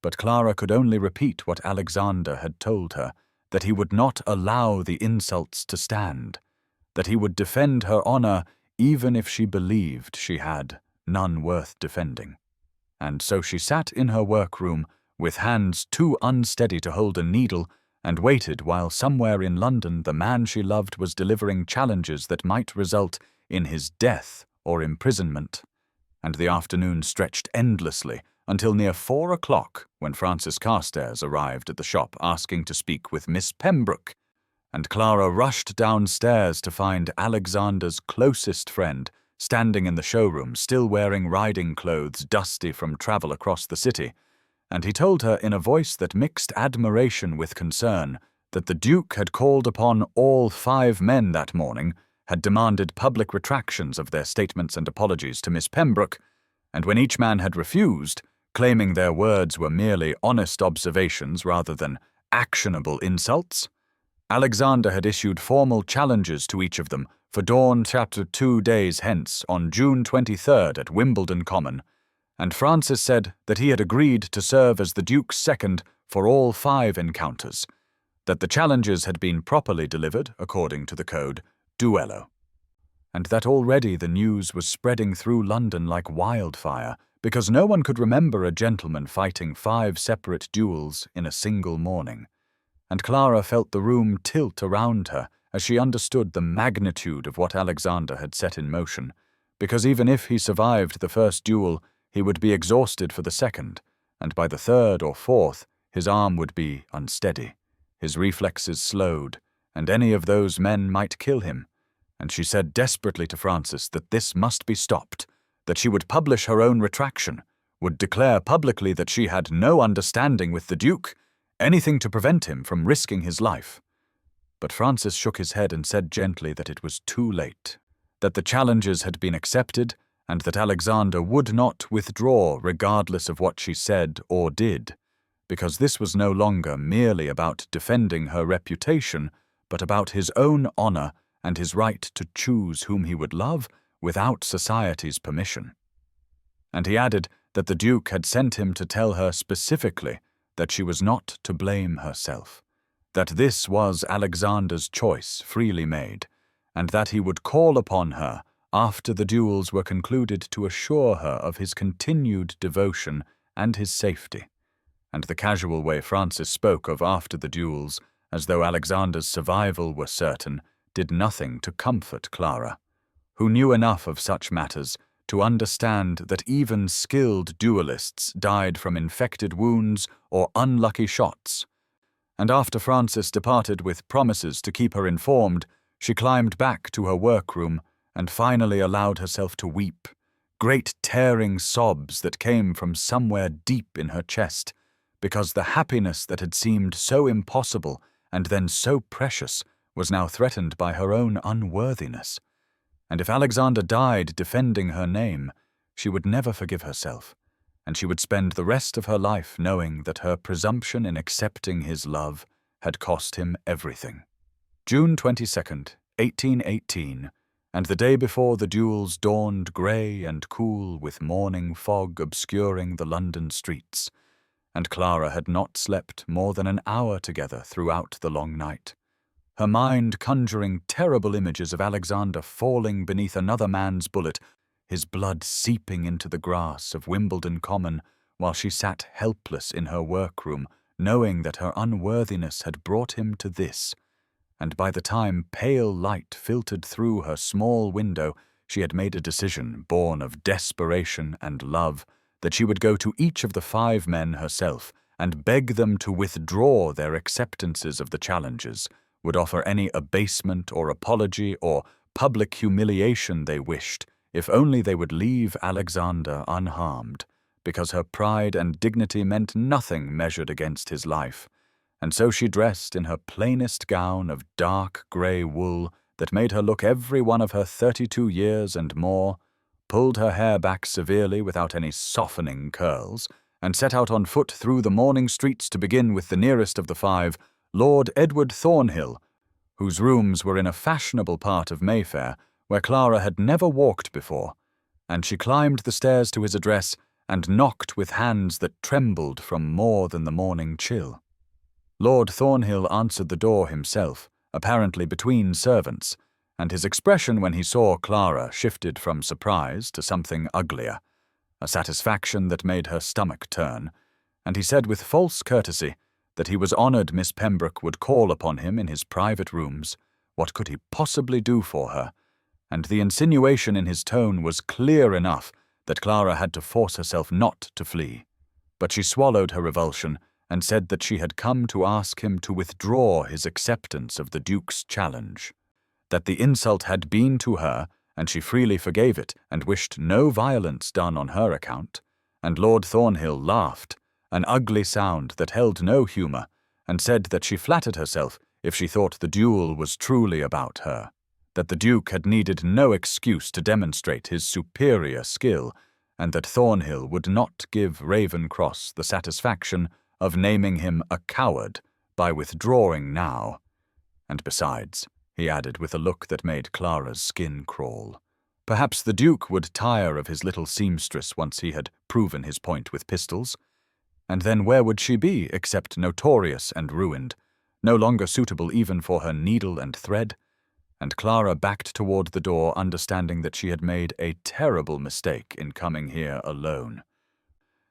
But Clara could only repeat what Alexander had told her, that he would not allow the insults to stand, that he would defend her honor even if she believed she had none worth defending. And so she sat in her workroom, with hands too unsteady to hold a needle, and waited while somewhere in London the man she loved was delivering challenges that might result in his death or imprisonment. And the afternoon stretched endlessly until near 4 o'clock, when Francis Carstairs arrived at the shop asking to speak with Miss Pembroke, and Clara rushed downstairs to find Alexander's closest friend standing in the showroom, still wearing riding clothes dusty from travel across the city. And he told her in a voice that mixed admiration with concern that the Duke had called upon all 5 men that morning, had demanded public retractions of their statements and apologies to Miss Pembroke, and when each man had refused, claiming their words were merely honest observations rather than actionable insults, Alexander had issued formal challenges to each of them for dawn chapter 2 days hence on June 23rd at Wimbledon Common, and Francis said that he had agreed to serve as the Duke's second for all 5 encounters, that the challenges had been properly delivered according to the code duello, and that already the news was spreading through London like wildfire, because no one could remember a gentleman fighting 5 separate duels in a single morning. And Clara felt the room tilt around her as she understood the magnitude of what Alexander had set in motion, because even if he survived the first duel, he would be exhausted for the second, and by the third or fourth, His arm would be unsteady, his reflexes slowed, and any of those men might kill him. And she said desperately to Francis that this must be stopped, that she would publish her own retraction, would declare publicly that she had no understanding with the Duke, anything to prevent him from risking his life. But Francis shook his head and said gently that it was too late, that the challenges had been accepted, and that Alexander would not withdraw regardless of what she said or did, because this was no longer merely about defending her reputation, but about his own honor and his right to choose whom he would love without society's permission. And he added that the Duke had sent him to tell her specifically that she was not to blame herself, that this was Alexander's choice freely made, and that he would call upon her after the duels were concluded to assure her of his continued devotion and his safety. And the casual way Francis spoke of after the duels, as though Alexander's survival were certain, did nothing to comfort Clara, who knew enough of such matters to understand that even skilled duelists died from infected wounds or unlucky shots. And after Francis departed with promises to keep her informed, she climbed back to her workroom and finally allowed herself to weep, great tearing sobs that came from somewhere deep in her chest, because the happiness that had seemed so impossible and then so precious was now threatened by her own unworthiness. And if Alexander died defending her name, she would never forgive herself, and she would spend the rest of her life knowing that her presumption in accepting his love had cost him everything. June 22nd, 1818, and the day before the duels dawned grey and cool with morning fog obscuring the London streets, and Clara had not slept more than an hour together throughout the long night, her mind conjuring terrible images of Alexander falling beneath another man's bullet, his blood seeping into the grass of Wimbledon Common, while she sat helpless in her workroom, knowing that her unworthiness had brought him to this. And by the time pale light filtered through her small window, she had made a decision born of desperation and love, that she would go to each of the 5 men herself and beg them to withdraw their acceptances of the challenges, would offer any abasement or apology or public humiliation they wished, if only they would leave Alexander unharmed, because her pride and dignity meant nothing measured against his life. And so she dressed in her plainest gown of dark grey wool that made her look every one of her 32 years and more, pulled her hair back severely without any softening curls, and set out on foot through the morning streets to begin with the nearest of the 5, Lord Edward Thornhill, whose rooms were in a fashionable part of Mayfair, where Clara had never walked before, and she climbed the stairs to his address and knocked with hands that trembled from more than the morning chill. Lord Thornhill answered the door himself, apparently between servants, and his expression when he saw Clara shifted from surprise to something uglier, a satisfaction that made her stomach turn, and he said with false courtesy that he was honoured Miss Pembroke would call upon him in his private rooms. What could he possibly do for her? And the insinuation in his tone was clear enough that Clara had to force herself not to flee. But she swallowed her revulsion and said that she had come to ask him to withdraw his acceptance of the Duke's challenge, that the insult had been to her, and she freely forgave it and wished no violence done on her account. And Lord Thornhill laughed, an ugly sound that held no humour, and said that she flattered herself if she thought the duel was truly about her, that the Duke had needed no excuse to demonstrate his superior skill, and that Thornhill would not give Ravencross the satisfaction of naming him a coward by withdrawing now. And besides, he added with a look that made Clara's skin crawl, perhaps the Duke would tire of his little seamstress once he had proven his point with pistols. And then where would she be except notorious and ruined, no longer suitable even for her needle and thread? And Clara backed toward the door, understanding that she had made a terrible mistake in coming here alone,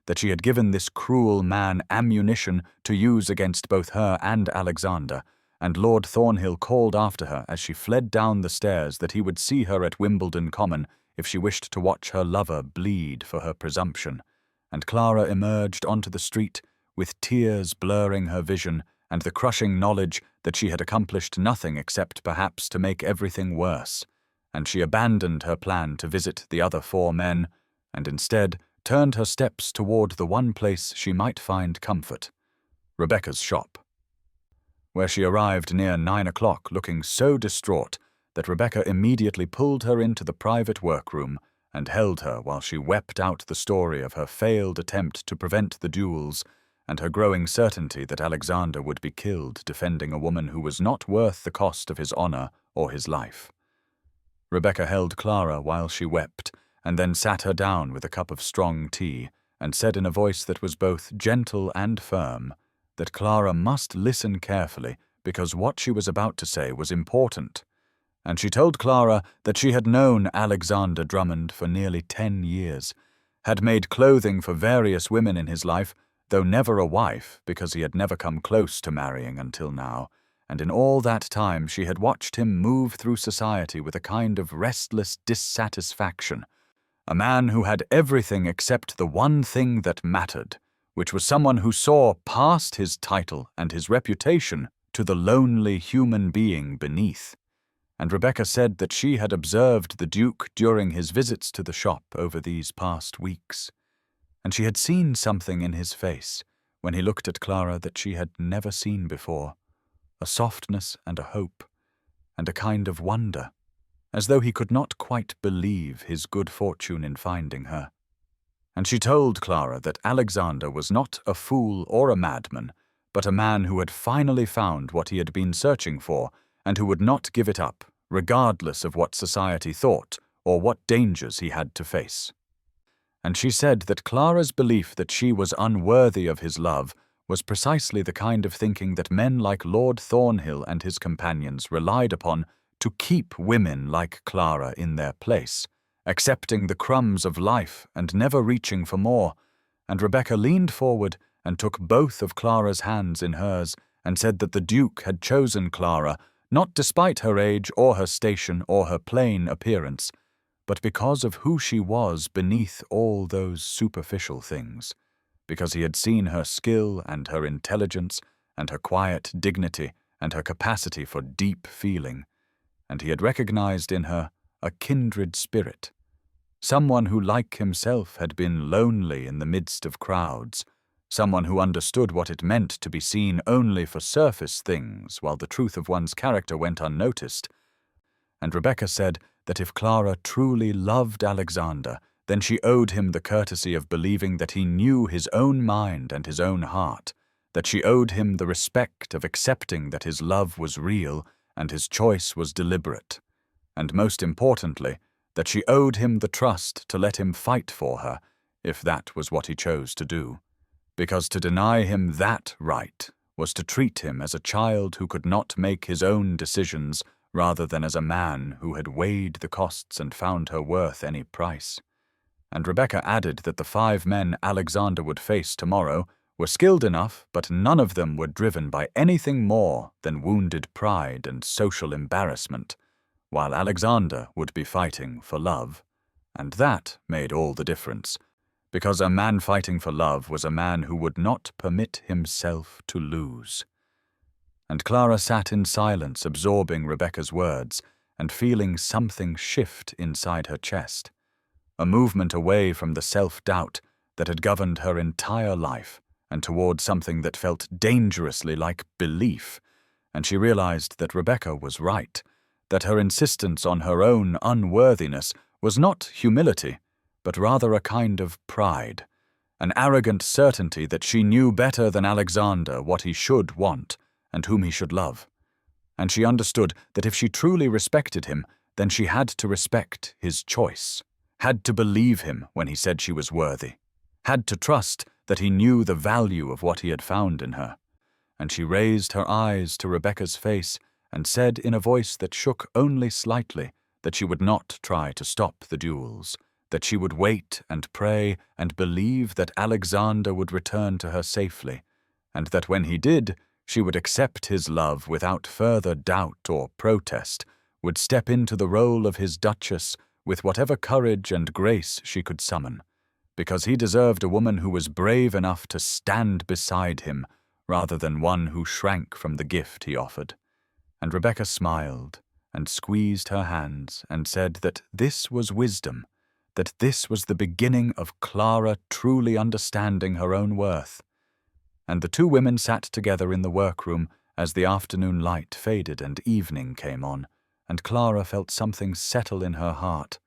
that she had given this cruel man ammunition to use against both her and Alexander, and Lord Thornhill called after her as she fled down the stairs that he would see her at Wimbledon Common if she wished to watch her lover bleed for her presumption. And Clara emerged onto the street with tears blurring her vision and the crushing knowledge that she had accomplished nothing except perhaps to make everything worse, and she abandoned her plan to visit the other 4 men, and instead turned her steps toward the one place she might find comfort, Rebecca's shop, where she arrived near 9 o'clock looking so distraught that Rebecca immediately pulled her into the private workroom and held her while she wept out the story of her failed attempt to prevent the duels and her growing certainty that Alexander would be killed defending a woman who was not worth the cost of his honor or his life. Rebecca held Clara while she wept, and then sat her down with a cup of strong tea, and said in a voice that was both gentle and firm that Clara must listen carefully because what she was about to say was important. And she told Clara that she had known Alexander Drummond for nearly 10 years, had made clothing for various women in his life, though never a wife because he had never come close to marrying until now, and in all that time she had watched him move through society with a kind of restless dissatisfaction, a man who had everything except the one thing that mattered, which was someone who saw past his title and his reputation to the lonely human being beneath. And Rebecca said that she had observed the Duke during his visits to the shop over these past weeks, and she had seen something in his face when he looked at Clara that she had never seen before, a softness and a hope, and a kind of wonder, as though he could not quite believe his good fortune in finding her. And she told Clara that Alexander was not a fool or a madman, but a man who had finally found what he had been searching for, and who would not give it up, regardless of what society thought or what dangers he had to face. And she said that Clara's belief that she was unworthy of his love was precisely the kind of thinking that men like Lord Thornhill and his companions relied upon to keep women like Clara in their place, accepting the crumbs of life and never reaching for more. And Rebecca leaned forward and took both of Clara's hands in hers and said that the Duke had chosen Clara not despite her age or her station or her plain appearance, but because of who she was beneath all those superficial things, because he had seen her skill and her intelligence and her quiet dignity and her capacity for deep feeling, and he had recognized in her a kindred spirit, someone who like himself had been lonely in the midst of crowds, someone who understood what it meant to be seen only for surface things while the truth of one's character went unnoticed. And Rebecca said that if Clara truly loved Alexander, then she owed him the courtesy of believing that he knew his own mind and his own heart, that she owed him the respect of accepting that his love was real and his choice was deliberate, and most importantly, that she owed him the trust to let him fight for her, if that was what he chose to do, because to deny him that right was to treat him as a child who could not make his own decisions rather than as a man who had weighed the costs and found her worth any price. And Rebecca added that the 5 men Alexander would face tomorrow were skilled enough, but none of them were driven by anything more than wounded pride and social embarrassment, while Alexander would be fighting for love. And that made all the difference, because a man fighting for love was a man who would not permit himself to lose. And Clara sat in silence, absorbing Rebecca's words and feeling something shift inside her chest, a movement away from the self-doubt that had governed her entire life and toward something that felt dangerously like belief. And she realized that Rebecca was right, that her insistence on her own unworthiness was not humility, but rather a kind of pride, an arrogant certainty that she knew better than Alexander what he should want and whom he should love. And she understood that if she truly respected him, then she had to respect his choice, had to believe him when he said she was worthy, had to trust that he knew the value of what he had found in her. And she raised her eyes to Rebecca's face and said in a voice that shook only slightly that she would not try to stop the duels, that she would wait and pray and believe that Alexander would return to her safely, and that when he did, she would accept his love without further doubt or protest, would step into the role of his duchess with whatever courage and grace she could summon, because he deserved a woman who was brave enough to stand beside him rather than one who shrank from the gift he offered. And Rebecca smiled and squeezed her hands and said that this was wisdom, that this was the beginning of Clara truly understanding her own worth. And the two women sat together in the workroom as the afternoon light faded and evening came on, and Clara felt something settle in her heart,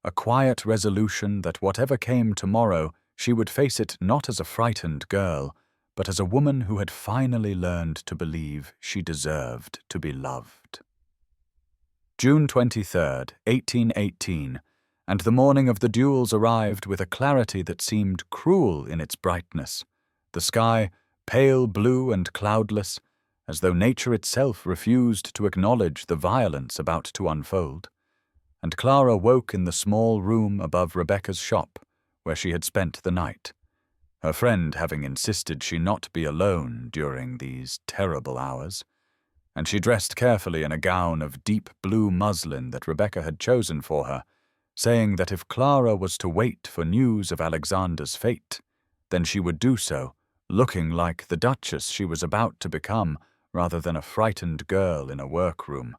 a quiet resolution that whatever came tomorrow, she would face it not as a frightened girl, but as a woman who had finally learned to believe she deserved to be loved. June 23rd, 1818, and the morning of the duels arrived with a clarity that seemed cruel in its brightness, the sky pale blue and cloudless, as though nature itself refused to acknowledge the violence about to unfold. And Clara woke in the small room above Rebecca's shop, where she had spent the night, her friend having insisted she not be alone during these terrible hours, and she dressed carefully in a gown of deep blue muslin that Rebecca had chosen for her, saying that if Clara was to wait for news of Alexander's fate, then she would do so, looking like the Duchess she was about to become, rather than a frightened girl in a workroom.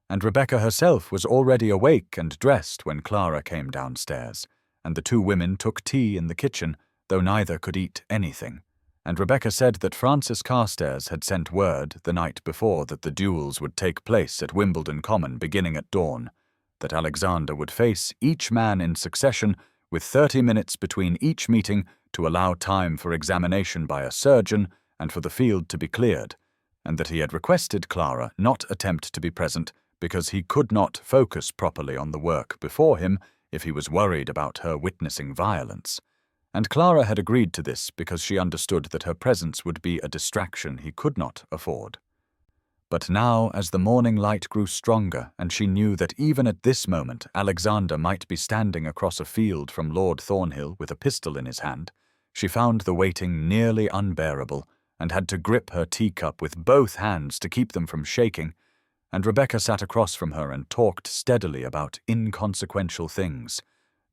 And Rebecca herself was already awake and dressed when Clara came downstairs, and the two women took tea in the kitchen, though neither could eat anything. And Rebecca said that Francis Carstairs had sent word the night before that the duels would take place at Wimbledon Common beginning at dawn, that Alexander would face each man in succession with 30 minutes between each meeting to allow time for examination by a surgeon and for the field to be cleared, and that he had requested Clara not attempt to be present because he could not focus properly on the work before him if he was worried about her witnessing violence. And Clara had agreed to this because she understood that her presence would be a distraction he could not afford. But now, as the morning light grew stronger, and she knew that even at this moment Alexander might be standing across a field from Lord Thornhill with a pistol in his hand, she found the waiting nearly unbearable, and had to grip her teacup with both hands to keep them from shaking, and Rebecca sat across from her and talked steadily about inconsequential things,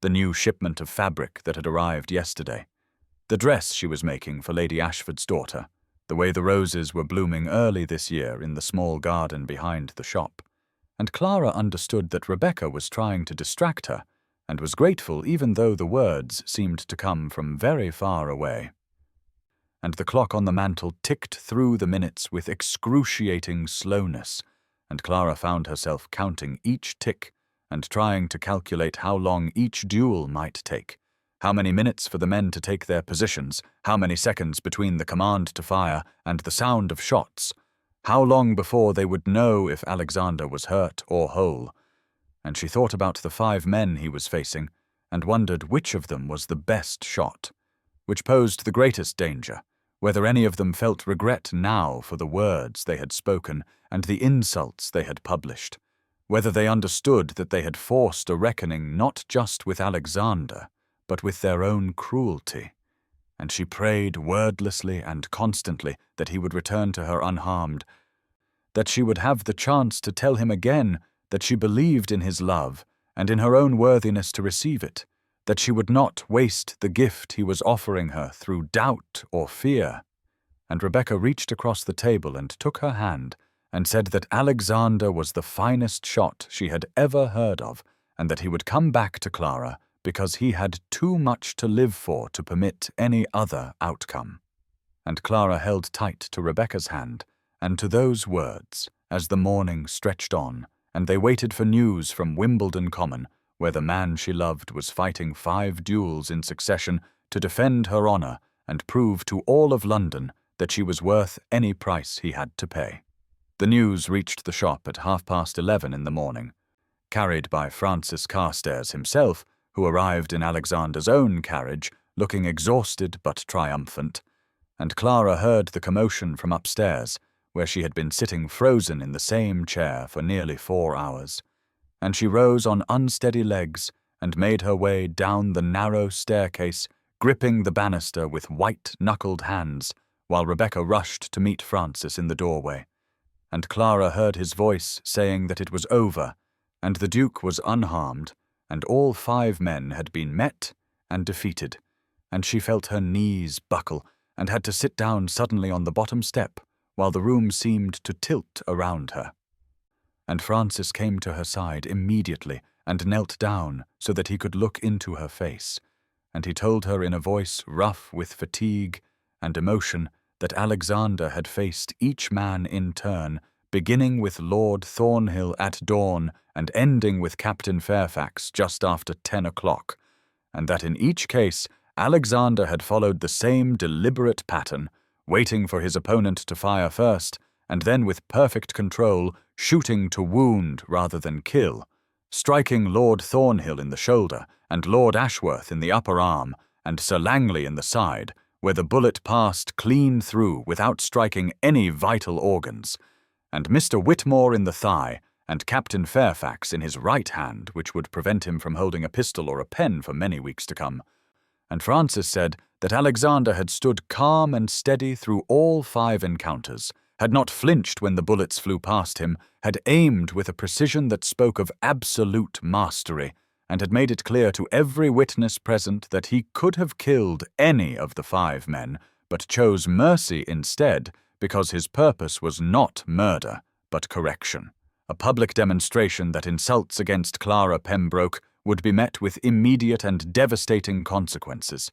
the new shipment of fabric that had arrived yesterday, the dress she was making for Lady Ashford's daughter, the way the roses were blooming early this year in the small garden behind the shop, and Clara understood that Rebecca was trying to distract her, and was grateful even though the words seemed to come from very far away. And the clock on the mantel ticked through the minutes with excruciating slowness, and Clara found herself counting each tick and trying to calculate how long each duel might take, how many minutes for the men to take their positions, how many seconds between the command to fire and the sound of shots, how long before they would know if Alexander was hurt or whole. And she thought about the 5 men he was facing, and wondered which of them was the best shot, which posed the greatest danger, whether any of them felt regret now for the words they had spoken and the insults they had published, whether they understood that they had forced a reckoning not just with Alexander, but with their own cruelty. And she prayed wordlessly and constantly that he would return to her unharmed, that she would have the chance to tell him again that she believed in his love and in her own worthiness to receive it, that she would not waste the gift he was offering her through doubt or fear. And Rebecca reached across the table and took her hand and said that Alexander was the finest shot she had ever heard of, and that he would come back to Clara because he had too much to live for to permit any other outcome. And Clara held tight to Rebecca's hand and to those words as the morning stretched on, and they waited for news from Wimbledon Common, where the man she loved was fighting 5 duels in succession to defend her honour and prove to all of London that she was worth any price he had to pay. The news reached the shop at 11:30 in the morning, carried by Francis Carstairs himself, who arrived in Alexander's own carriage, looking exhausted but triumphant, and Clara heard the commotion from upstairs, where she had been sitting frozen in the same chair for nearly 4 hours, and she rose on unsteady legs and made her way down the narrow staircase, gripping the banister with white-knuckled hands, while Rebecca rushed to meet Francis in the doorway. And Clara heard his voice saying that it was over, and the Duke was unharmed, and all 5 men had been met and defeated, and she felt her knees buckle and had to sit down suddenly on the bottom step while the room seemed to tilt around her. And Francis came to her side immediately and knelt down so that he could look into her face, and he told her in a voice rough with fatigue and emotion that Alexander had faced each man in turn, beginning with Lord Thornhill at dawn and ending with Captain Fairfax just after 10 o'clock, and that in each case Alexander had followed the same deliberate pattern, waiting for his opponent to fire first, and then with perfect control, shooting to wound rather than kill, striking Lord Thornhill in the shoulder and Lord Ashworth in the upper arm and Sir Langley in the side, where the bullet passed clean through without striking any vital organs, and Mr. Whitmore in the thigh and Captain Fairfax in his right hand, which would prevent him from holding a pistol or a pen for many weeks to come. And Francis said that Alexander had stood calm and steady through all 5 encounters, had not flinched when the bullets flew past him, had aimed with a precision that spoke of absolute mastery, and had made it clear to every witness present that he could have killed any of the 5 men, but chose mercy instead because his purpose was not murder, but correction. A public demonstration that insults against Clara Pembroke would be met with immediate and devastating consequences.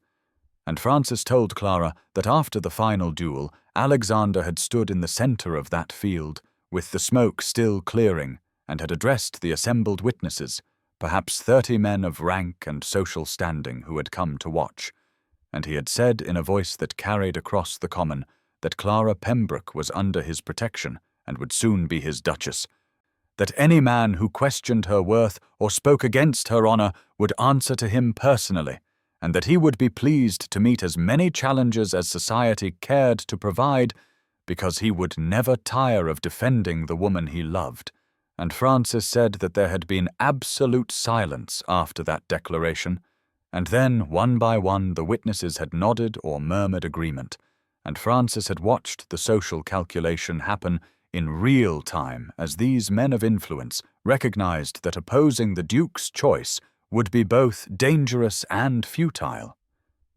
And Francis told Clara that after the final duel, Alexander had stood in the center of that field, with the smoke still clearing, and had addressed the assembled witnesses, perhaps 30 men of rank and social standing who had come to watch, and he had said in a voice that carried across the common that Clara Pembroke was under his protection and would soon be his duchess, that any man who questioned her worth or spoke against her honor would answer to him personally, and that he would be pleased to meet as many challenges as society cared to provide, because he would never tire of defending the woman he loved. And Francis said that there had been absolute silence after that declaration, and then, one by one, the witnesses had nodded or murmured agreement, and Francis had watched the social calculation happen in real time as these men of influence recognized that opposing the Duke's choice would be both dangerous and futile,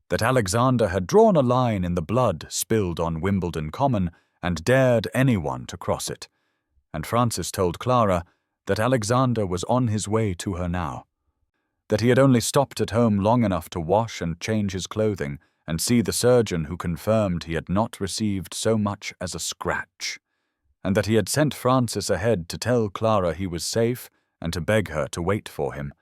that Alexander had drawn a line in the blood spilled on Wimbledon Common and dared anyone to cross it, and Francis told Clara that Alexander was on his way to her now, that he had only stopped at home long enough to wash and change his clothing and see the surgeon who confirmed he had not received so much as a scratch, and that he had sent Francis ahead to tell Clara he was safe and to beg her to wait for him,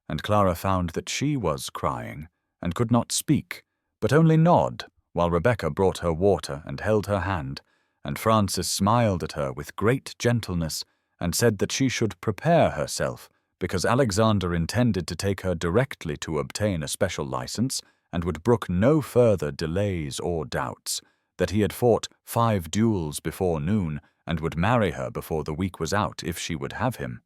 and Clara found that she was crying and could not speak, but only nod, while Rebecca brought her water and held her hand, and Francis smiled at her with great gentleness and said that she should prepare herself, because Alexander intended to take her directly to obtain a special license and would brook no further delays or doubts, that he had fought 5 duels before noon and would marry her before the week was out if she would have him.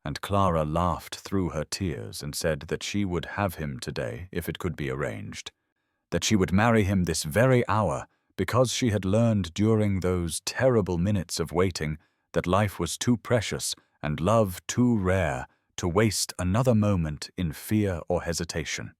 And Clara laughed through her tears and said that she would have him today if it could be arranged, that she would marry him this very hour because she had learned during those terrible minutes of waiting that life was too precious and love too rare to waste another moment in fear or hesitation.